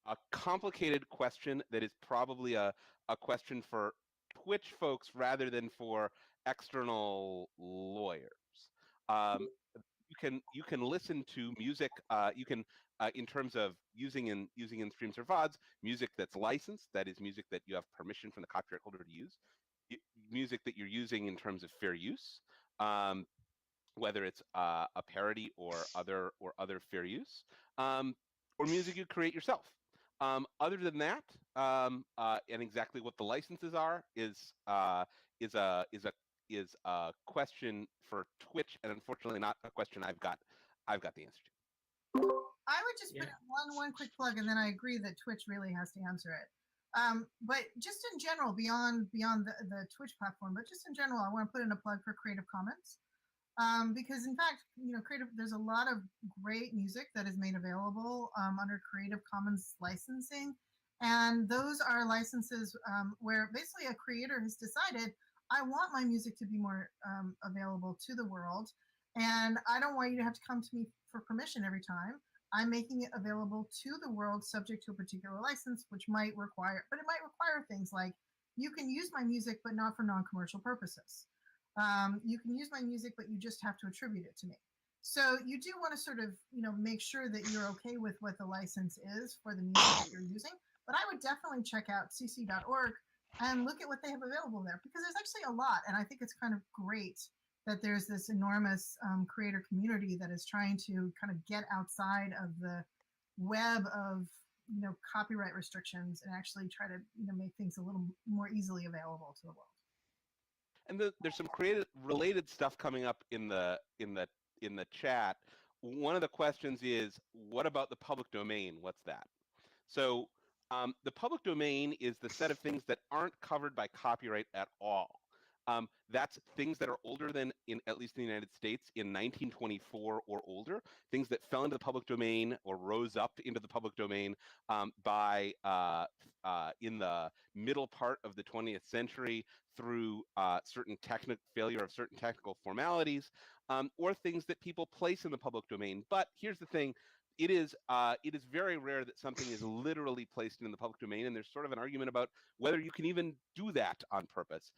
S2: a complicated question that is probably a question for Twitch folks rather than for external lawyers. You can listen to music. You can in terms of using in streams or VODs, music that's licensed, that is music that you have permission from the copyright holder to use, music that you're using in terms of fair use, whether it's a parody or other fair use, or music you create yourself. Other than that, and exactly what the licenses are is a question for Twitch, and unfortunately not a question I've got the answer to.
S3: I would just put in one quick plug, and then I agree that Twitch really has to answer it. But just in general, beyond the Twitch platform, but just in general, I want to put in a plug for Creative Commons. Because in fact, there's a lot of great music that is made available under Creative Commons licensing. And those are licenses where basically a creator has decided, I want my music to be more available to the world. And I don't want you to have to come to me for permission every time. I'm making it available to the world subject to a particular license, which might require things like, you can use my music, but not for non-commercial purposes. You can use my music, but you just have to attribute it to me. So you do want to sort of, make sure that you're okay with what the license is for the music that you're using. But I would definitely check out cc.org and look at what they have available there, because there's actually a lot. And I think it's kind of great that there's this enormous creator community that is trying to kind of get outside of the web of, copyright restrictions and actually try to, make things a little more easily available to the world.
S2: And there's some creative related stuff coming up in the chat. One of the questions is, what about the public domain? What's that? So the public domain is the set of things that aren't covered by copyright at all. That's things that are older than, at least in the United States, in 1924 or older, things that fell into the public domain or rose up into the public domain in the middle part of the 20th century through certain failure of certain technical formalities, or things that people place in the public domain. But here's the thing. It is very rare that something is literally placed in the public domain, and there's sort of an argument about whether you can even do that on purpose.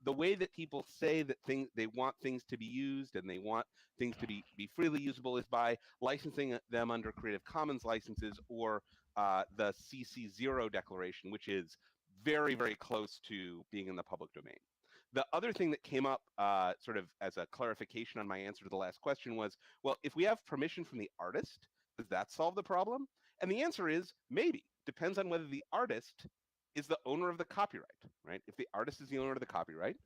S2: The way that people say that they want things to be used and they want things to be freely usable is by licensing them under Creative Commons licenses or the CC0 declaration, which is very, very close to being in the public domain. The other thing that came up sort of as a clarification on my answer to the last question was, well, if we have permission from the artist, does that solve the problem? And the answer is maybe. Depends on whether the artist is the owner of the copyright, right? If the artist is the owner of the copyright,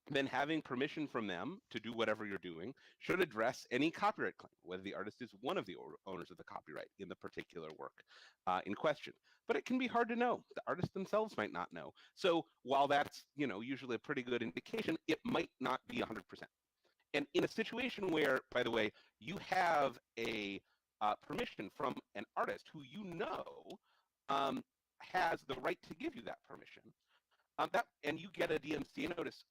S2: then having permission from them to do whatever you're doing should address any copyright claim, whether the artist is one of the owners of the copyright in the particular work in question. But it can be hard to know. The artists themselves might not know. So while that's, usually a pretty good indication, it might not be 100%. And in a situation where, by the way, you have a permission from an artist who has the right to give you that permission, and you get a DMCA notice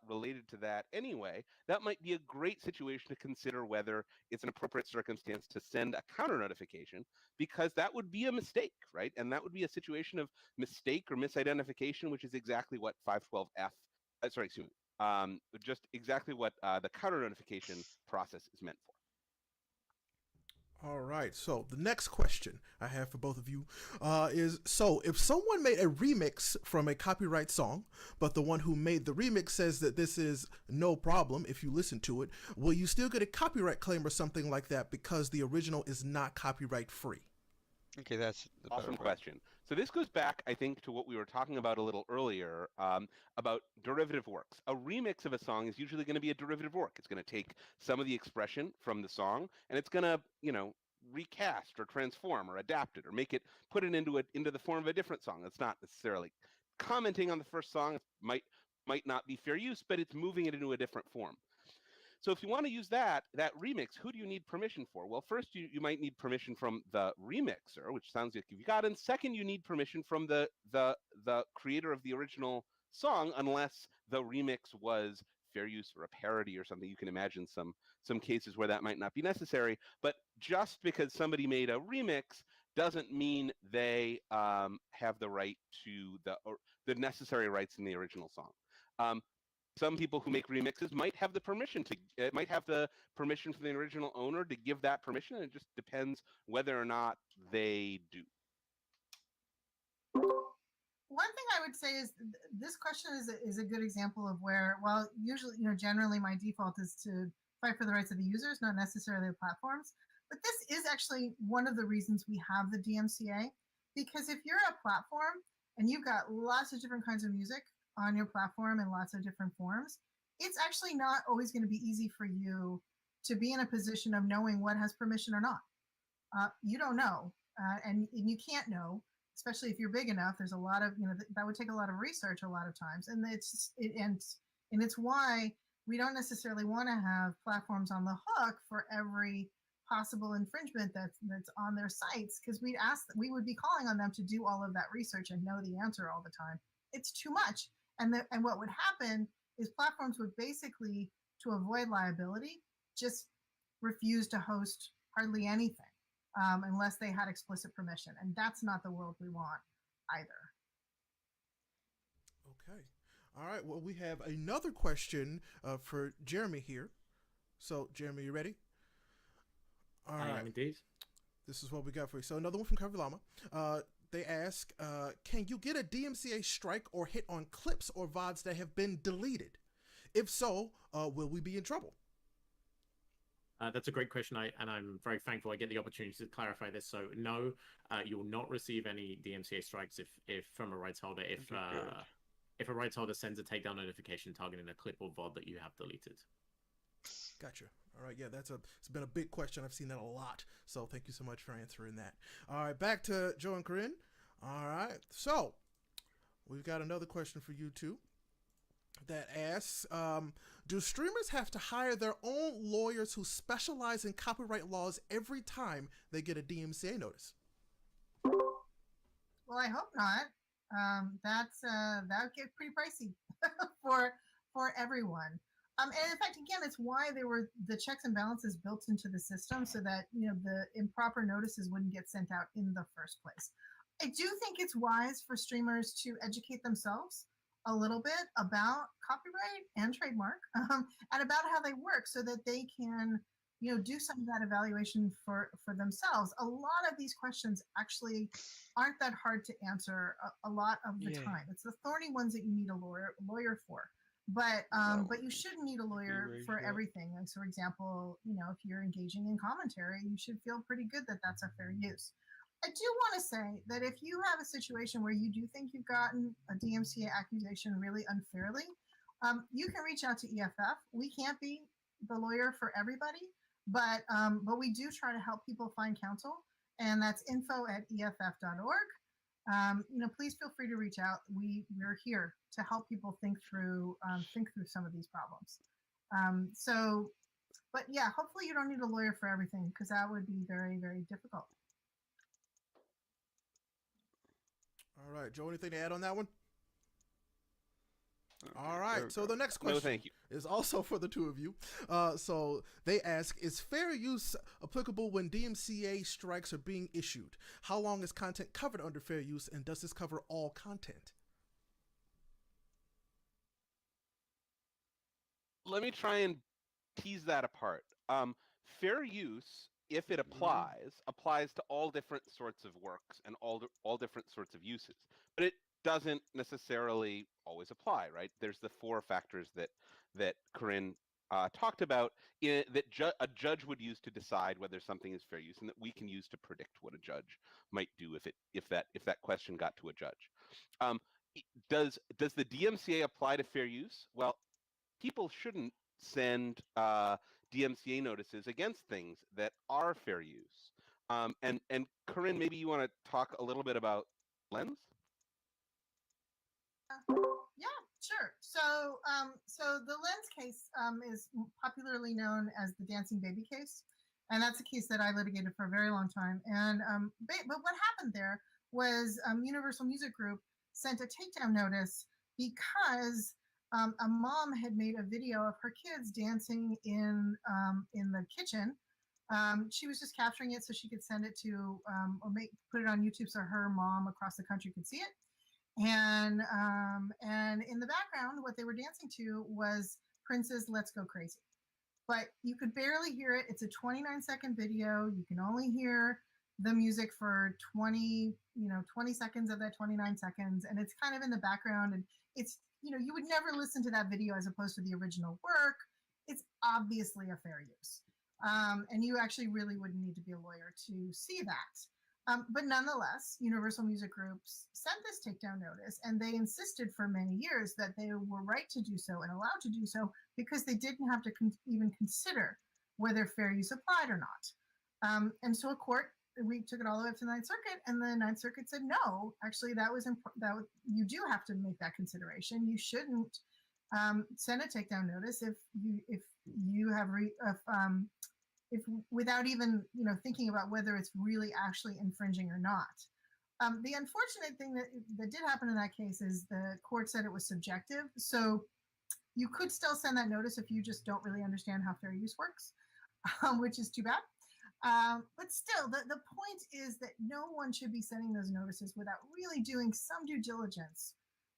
S2: related to that anyway, that might be a great situation to consider whether it's an appropriate circumstance to send a counter notification, because that would be a mistake, right? And that would be a situation of mistake or misidentification, which is exactly what 512F, just exactly what the counter notification process is meant for.
S5: All right. So the next question I have for both of you is: so if someone made a remix from a copyright song, but the one who made the remix says that this is no problem if you listen to it, will you still get a copyright claim or something like that because the original is not copyright free?
S4: Okay, that's the better
S2: Awesome
S4: part.
S2: question. So this goes back, I think, to what we were talking about a little earlier about derivative works. A remix of a song is usually going to be a derivative work. It's going to take some of the expression from the song, and it's going to, recast or transform or adapt it or make it put it into the form of a different song. It's not necessarily commenting on the first song. It might not be fair use, but it's moving it into a different form. So if you want to use that remix, who do you need permission for? Well, first you might need permission from the remixer, which sounds like you got. And second, you need permission from the creator of the original song, unless the remix was fair use or a parody or something. You can imagine some cases where that might not be necessary. But just because somebody made a remix doesn't mean they have the right to the necessary rights in the original song. Some people who make remixes might have the permission from the original owner to give that permission. It just depends whether or not they do.
S3: One thing I would say is this question is a good example of where, well, usually, generally my default is to fight for the rights of the users, not necessarily the platforms. But this is actually one of the reasons we have the DMCA, because if you're a platform and you've got lots of different kinds of music on your platform in lots of different forms, it's actually not always going to be easy for you to be in a position of knowing what has permission or not. You don't know, and you can't know, especially if you're big enough. There's a lot of, that would take a lot of research a lot of times, and it's why we don't necessarily want to have platforms on the hook for every possible infringement that's on their sites, because we would be calling on them to do all of that research and know the answer all the time. It's too much. And what would happen is platforms would basically, to avoid liability, just refuse to host hardly anything unless they had explicit permission. And that's not the world we want either.
S5: Okay. All right. Well, we have another question for Jeremy here. So, Jeremy, you ready? All right.
S6: I am indeed.
S5: This is what we got for you. So, another one from Kavilama. They ask, can you get a DMCA strike or hit on clips or VODs that have been deleted? If so, will we be in trouble?
S6: That's a great question, and I'm very thankful I get the opportunity to clarify this. So, no, you will not receive any DMCA strikes if from a rights holder if a rights holder sends a takedown notification targeting a clip or VOD that you have deleted.
S5: Gotcha. All right, yeah, it's been a big question. I've seen that a lot. So thank you so much for answering that. All right, back to Joe and Corinne. All right, so we've got another question for you two that asks, do streamers have to hire their own lawyers who specialize in copyright laws every time they get a DMCA notice?
S3: Well, I hope not. That would get pretty pricey for everyone. And in fact, again, it's why there were the checks and balances built into the system so that the improper notices wouldn't get sent out in the first place. I do think it's wise for streamers to educate themselves a little bit about copyright and trademark and about how they work so that they can do some of that evaluation for themselves. A lot of these questions actually aren't that hard to answer a lot of the time. It's the thorny ones that you need a lawyer for. But you shouldn't need a lawyer for everything. Like, so for example, if you're engaging in commentary, you should feel pretty good that that's a fair use. I do want to say that if you have a situation where you do think you've gotten a DMCA accusation really unfairly, you can reach out to EFF. We can't be the lawyer for everybody, but we do try to help people find counsel, and that's info@eff.org. Please feel free to reach out. We're here to help people think through some of these problems. But yeah, hopefully you don't need a lawyer for everything, because that would be very, very difficult.
S5: All right, Joe, anything to add on that one? All right, so the next question
S2: No, thank you.
S5: is also for the two of you. So they ask, is fair use applicable when DMCA strikes are being issued? How long is content covered under fair use, and does this cover all content?
S2: Let me try and tease that apart. Fair use if it applies to all different sorts of works and all different sorts of uses. But it doesn't necessarily always apply, right? There's the 4 factors that Corinne talked about that a judge would use to decide whether something is fair use, and that we can use to predict what a judge might do if that question got to a judge. Does the DMCA apply to fair use? Well, people shouldn't send DMCA notices against things that are fair use. And Corinne, maybe you want to talk a little bit about lens?
S3: Yeah, sure. So, the lens case is popularly known as the dancing baby case, and that's a case that I litigated for a very long time. And but what happened there was Universal Music Group sent a takedown notice because a mom had made a video of her kids dancing in the kitchen. She was just capturing it so she could send it to or put it on YouTube so her mom across the country could see it. And in the background, what they were dancing to was Prince's "Let's Go Crazy," but you could barely hear it. It's a 29-second video. You can only hear the music for 20 seconds of that 29 seconds, and it's kind of in the background. And it's, you would never listen to that video as opposed to the original work. It's obviously a fair use, and you actually really wouldn't need to be a lawyer to see that. But nonetheless, Universal Music Groups sent this takedown notice, and they insisted for many years that they were right to do so and allowed to do so because they didn't have to even consider whether fair use applied or not. And so we took it all the way up to the Ninth Circuit, and the Ninth Circuit said, no, actually, you do have to make that consideration. You shouldn't send a takedown notice if without even thinking about whether it's really actually infringing or not. The unfortunate thing that did happen in that case is the court said it was subjective. So you could still send that notice if you just don't really understand how fair use works, which is too bad. But still, the point is that no one should be sending those notices without really doing some due diligence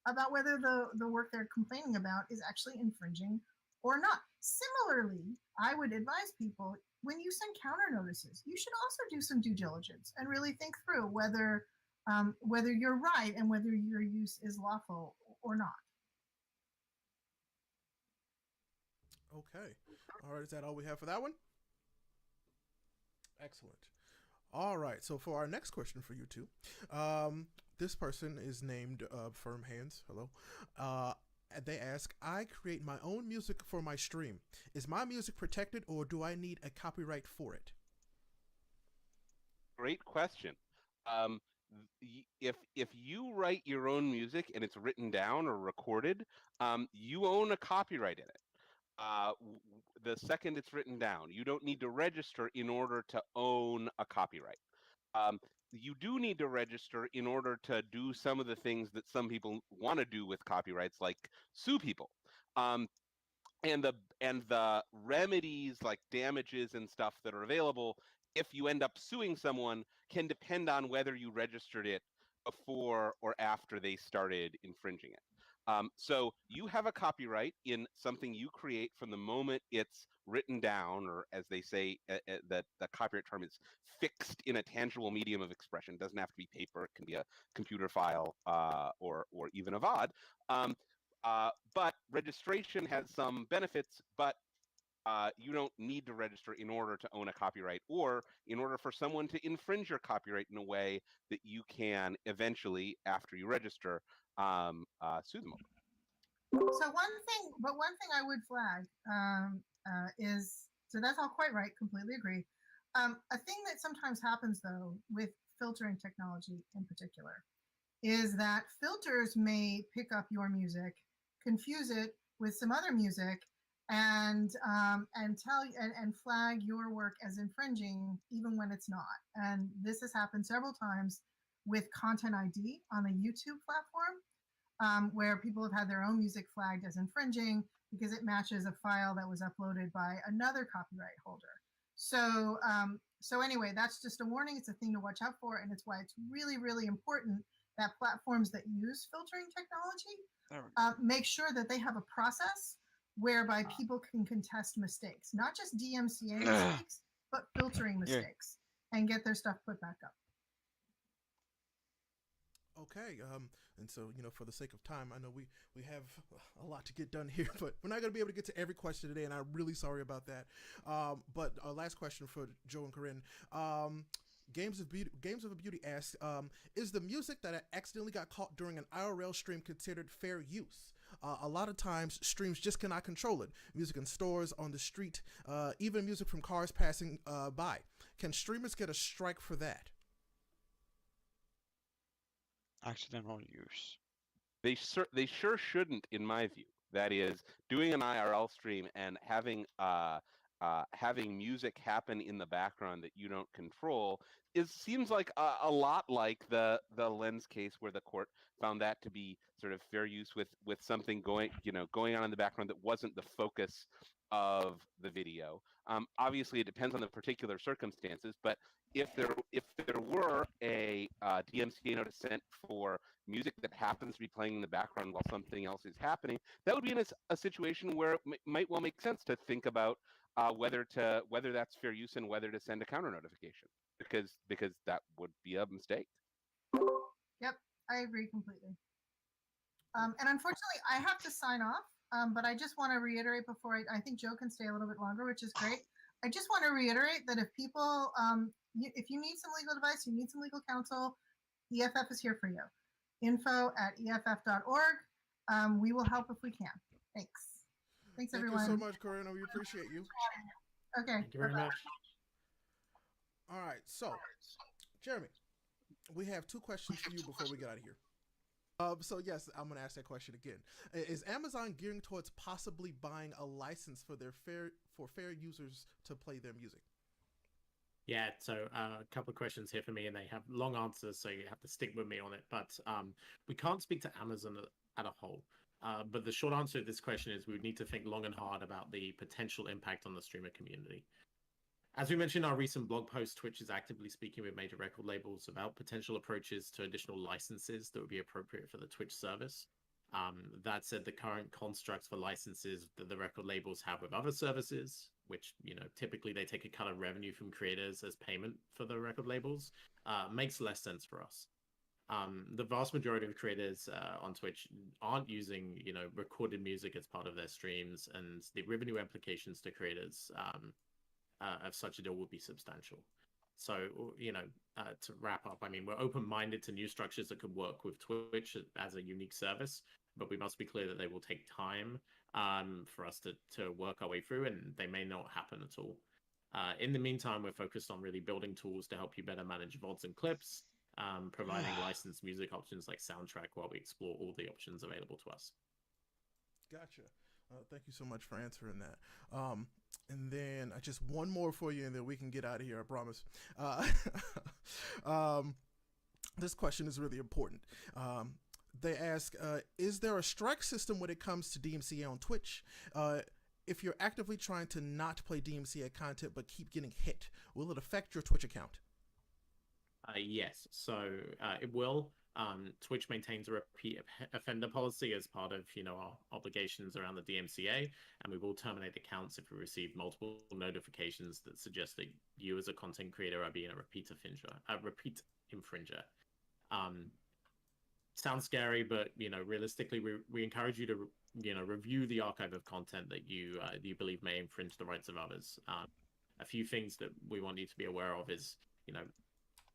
S3: about whether the work they're complaining about is actually infringing or not. Similarly, I would advise people, when you send counter notices, you should also do some due diligence and really think through whether you're right and whether your use is lawful or not.
S5: Okay. All right. Is that all we have for that one? Excellent. All right. So for our next question for you two, this person is named Firm Hands. Hello. They ask, I create my own music for my stream. Is my music protected, or do I need a copyright for it?
S2: Great question. If you write your own music and it's written down or recorded, you own a copyright in it. The second it's written down, you don't need to register in order to own a copyright. You do need to register in order to do some of the things that some people want to do with copyrights, like sue people. And the remedies like damages and stuff that are available if you end up suing someone can depend on whether you registered it before or after they started infringing it. So you have a copyright in something you create from the moment it's written down, or as they say, that the copyright term is fixed in a tangible medium of expression. It doesn't have to be paper. It can be a computer file or even a VOD. But registration has some benefits, but you don't need to register in order to own a copyright, or in order for someone to infringe your copyright in a way that you can eventually, after you register, sue them over.
S3: So one thing I would flag is, so that's all quite right, completely agree. A thing that sometimes happens though with filtering technology in particular is that filters may pick up your music, confuse it with some other music, and flag your work as infringing even when it's not. And this has happened several times with Content ID on the YouTube platform, where people have had their own music flagged as infringing because it matches a file that was uploaded by another copyright holder. So anyway, that's just a warning. It's a thing to watch out for, and it's why it's really, really important that platforms that use filtering technology make sure that they have a process whereby people can contest mistakes, not just DMCA mistakes, but filtering mistakes and get their stuff put back up.
S5: Okay, and so, for the sake of time, I know we have a lot to get done here, but we're not going to be able to get to every question today, and I'm really sorry about that. But our last question for Joe and Corinne. Games of Beauty asks, is the music that I accidentally got caught during an IRL stream considered fair use? A lot of times, streams just cannot control it. Music in stores, on the street, even music from cars passing by. Can streamers get a strike for that?
S4: Accidental use.
S2: They sure shouldn't, in my view. That is, doing an IRL stream and having music happen in the background that you don't control seems like a lot like the Lens case, where the court found that to be sort of fair use with something going on in the background that wasn't the focus of the video. Obviously, it depends on the particular circumstances, but if there were a DMCA notice sent for music that happens to be playing in the background while something else is happening, that would be in a situation where it might well make sense to think about whether that's fair use and whether to send a counter notification, because that would be a mistake.
S3: Yep, I agree completely. And unfortunately, I have to sign off. But I just want to reiterate before I think Joe can stay a little bit longer, which is great. I just want to reiterate that if people, if you need some legal advice, you need some legal counsel, EFF is here for you. info@EFF.org. We will help if we can. Thanks. Thanks, everyone.
S5: Thank you so much, Corinne. We appreciate you.
S3: Okay.
S6: Thank you very much.
S5: All right, so Jeremy, we have 2 questions for you before we get out of here. So yes, I'm going to ask that question again. Is Amazon gearing towards possibly buying a license for fair users to play their music?
S6: Yeah, so a couple of questions here for me, and they have long answers, so you have to stick with me on it. But we can't speak to Amazon at a whole. But the short answer to this question is we would need to think long and hard about the potential impact on the streamer community. As we mentioned in our recent blog post, Twitch is actively speaking with major record labels about potential approaches to additional licenses that would be appropriate for the Twitch service. That said, the current constructs for licenses that the record labels have with other services, which, typically they take a cut of revenue from creators as payment for the record labels, makes less sense for us. The vast majority of creators on Twitch aren't using, recorded music as part of their streams, and the revenue implications to creators of such a deal would be substantial. So, to wrap up, I mean, we're open-minded to new structures that could work with Twitch as a unique service, but we must be clear that they will take time for us to work our way through, and they may not happen at all. In the meantime, we're focused on really building tools to help you better manage VODs and clips, providing licensed music options like Soundtrack while we explore all the options available to us.
S5: Gotcha. Thank you so much for answering that. And then just one more for you, and then we can get out of here, I promise. This question is really important. They ask, is there a strike system when it comes to DMCA on Twitch? If you're actively trying to not play DMCA content but keep getting hit, will it affect your Twitch account?
S6: Yes, so it will. Twitch maintains a repeat offender policy as part of our obligations around the DMCA, and we will terminate accounts if we receive multiple notifications that suggest that you as a content creator are being a repeat infringer. Sounds scary, but realistically, we encourage you to review the archive of content that you believe may infringe the rights of others. A few things that we want you to be aware of is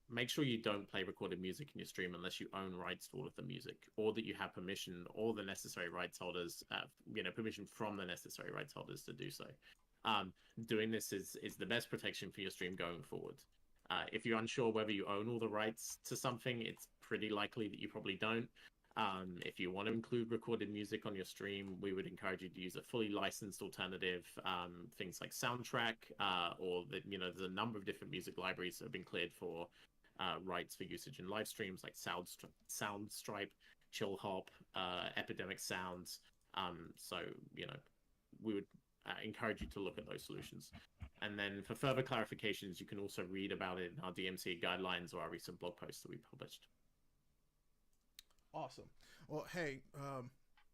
S6: make sure you don't play recorded music in your stream unless you own rights to all of the music, or that you have permission or the necessary rights holders, permission from the necessary rights holders to do so. Doing this is the best protection for your stream going forward. If you're unsure whether you own all the rights to something, it's pretty likely that you probably don't. If you want to include recorded music on your stream, we would encourage you to use a fully licensed alternative, things like Soundtrack, or there's a number of different music libraries that have been cleared for rights for usage in live streams, like Soundstripe, Chill Hop, Epidemic Sounds. So we would encourage you to look at those solutions. And then for further clarifications, you can also read about it in our DMCA guidelines or our recent blog posts that we published.
S5: Awesome. Well, hey,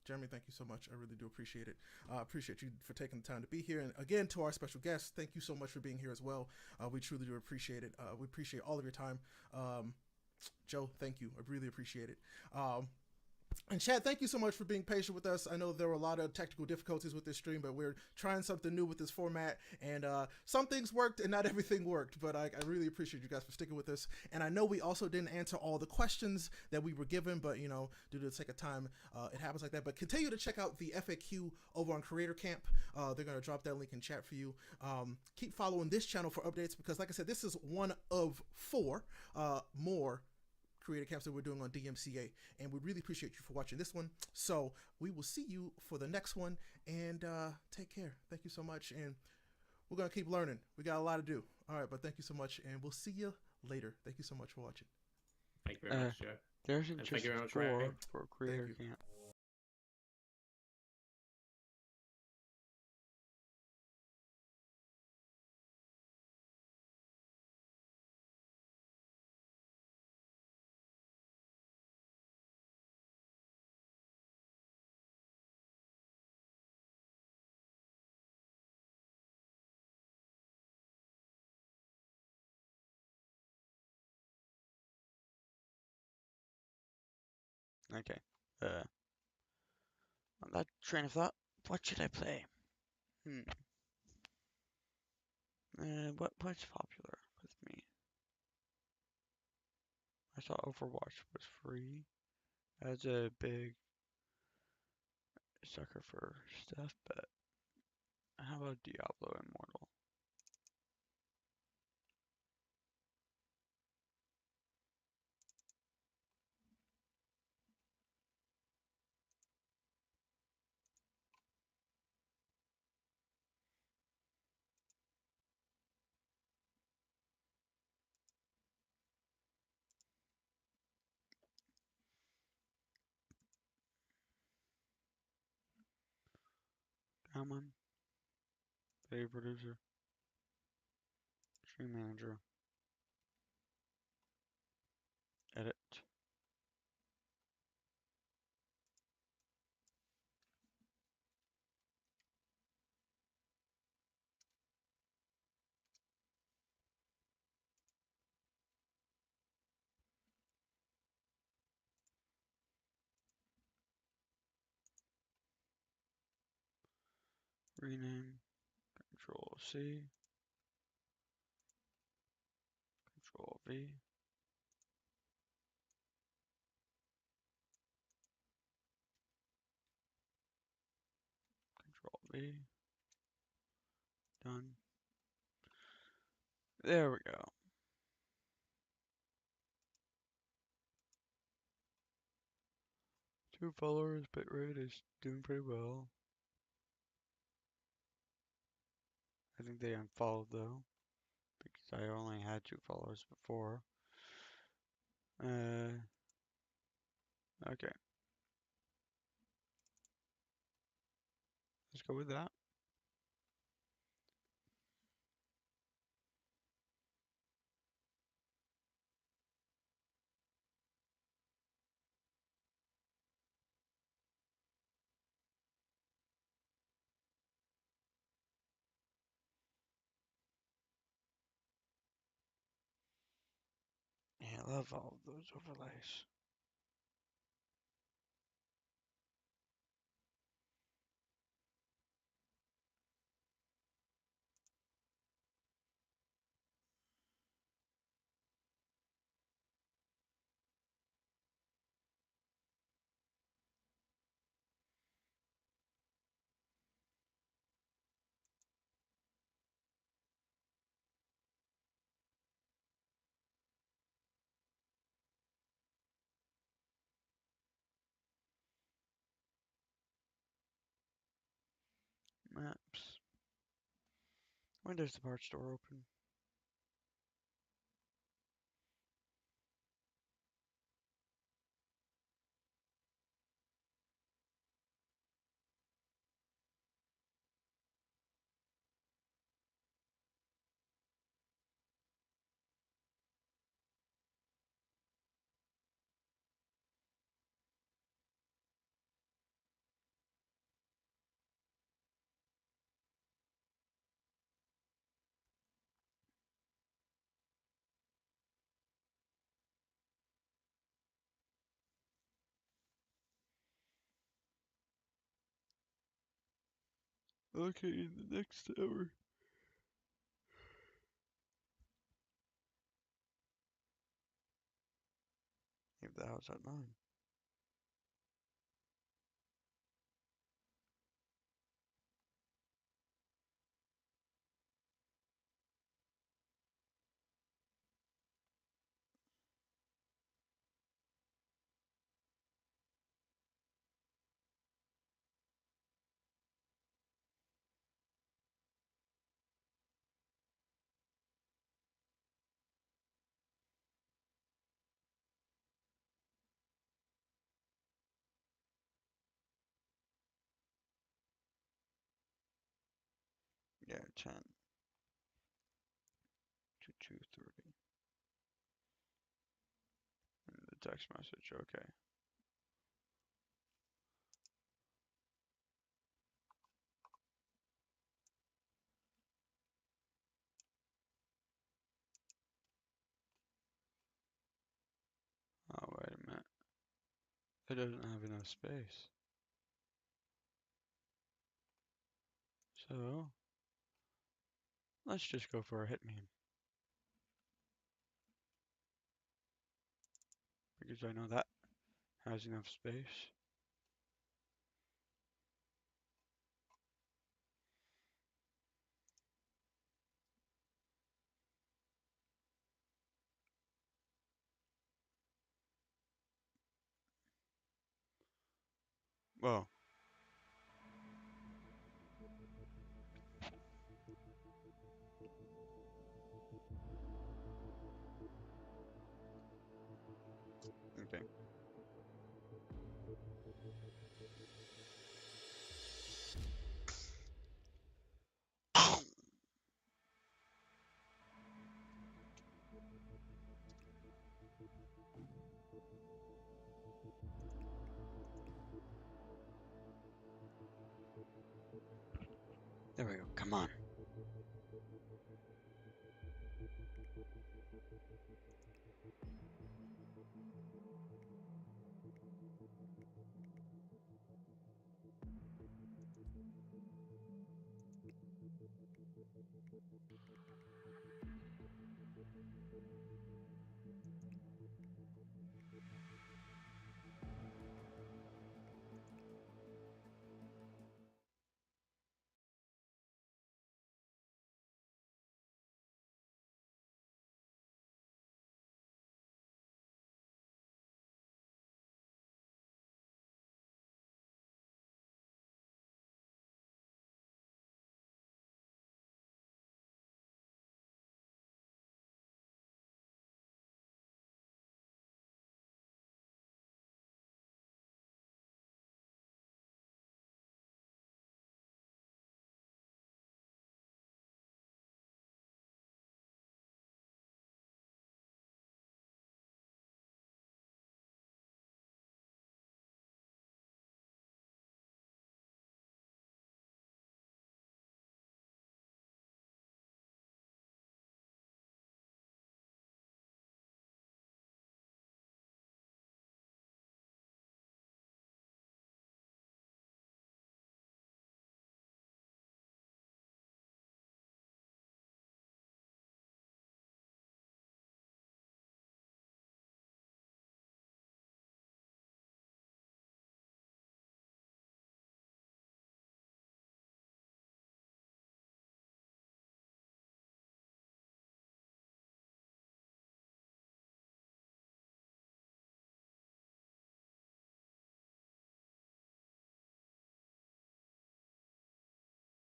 S5: Jeremy, thank you so much. I really do appreciate it. I appreciate you for taking the time to be here. And again, to our special guests, thank you so much for being here as well. We truly do appreciate it. We appreciate all of your time. Joe, thank you. I really appreciate it. And Chad, thank you so much for being patient with us. I know there were a lot of technical difficulties with this stream, but we're trying something new with this format. And some things worked and not everything worked. But I really appreciate you guys for sticking with us. And I know we also didn't answer all the questions that we were given, but, due to the sake of time, it happens like that. But continue to check out the FAQ over on Creator Camp. They're going to drop that link in chat for you. Keep following this channel for updates because, like I said, this is one of 4 more creator camps that we're doing on DMCA, and we really appreciate you for watching this one. So we will see you for the next one, and take care. Thank you so much, and we're gonna keep learning. We got a lot to do. All right, but thank you so much, and we'll see you later. Thank you so much for watching.
S6: Thank you very much, Joe.
S4: There's
S6: And
S4: just
S6: thank you very much,
S4: 4
S6: Ray.
S4: for creator
S5: you.
S4: camp. Okay. On that train of thought, what should I play? What's popular with me? I saw Overwatch was free. As a big sucker for stuff, but how about Diablo Immortal? Come on. Video producer. Stream manager. Edit. Rename. Control C. Control V. Control V. Done. There we go. Two followers, bitrate is doing pretty well. I think they unfollowed though, because I only had 2 followers before. Okay. Let's go with that. Yeah, I love all of those overlays. Maps. When does the parts store open? Okay, in the next hour. If the house at 9. Yeah, 10 to 2:30. And the text message, okay. Oh, wait a minute. It doesn't have enough space. So, let's just go for a hit meme. Because I know that has enough space. Well, okay. There we go. Come on.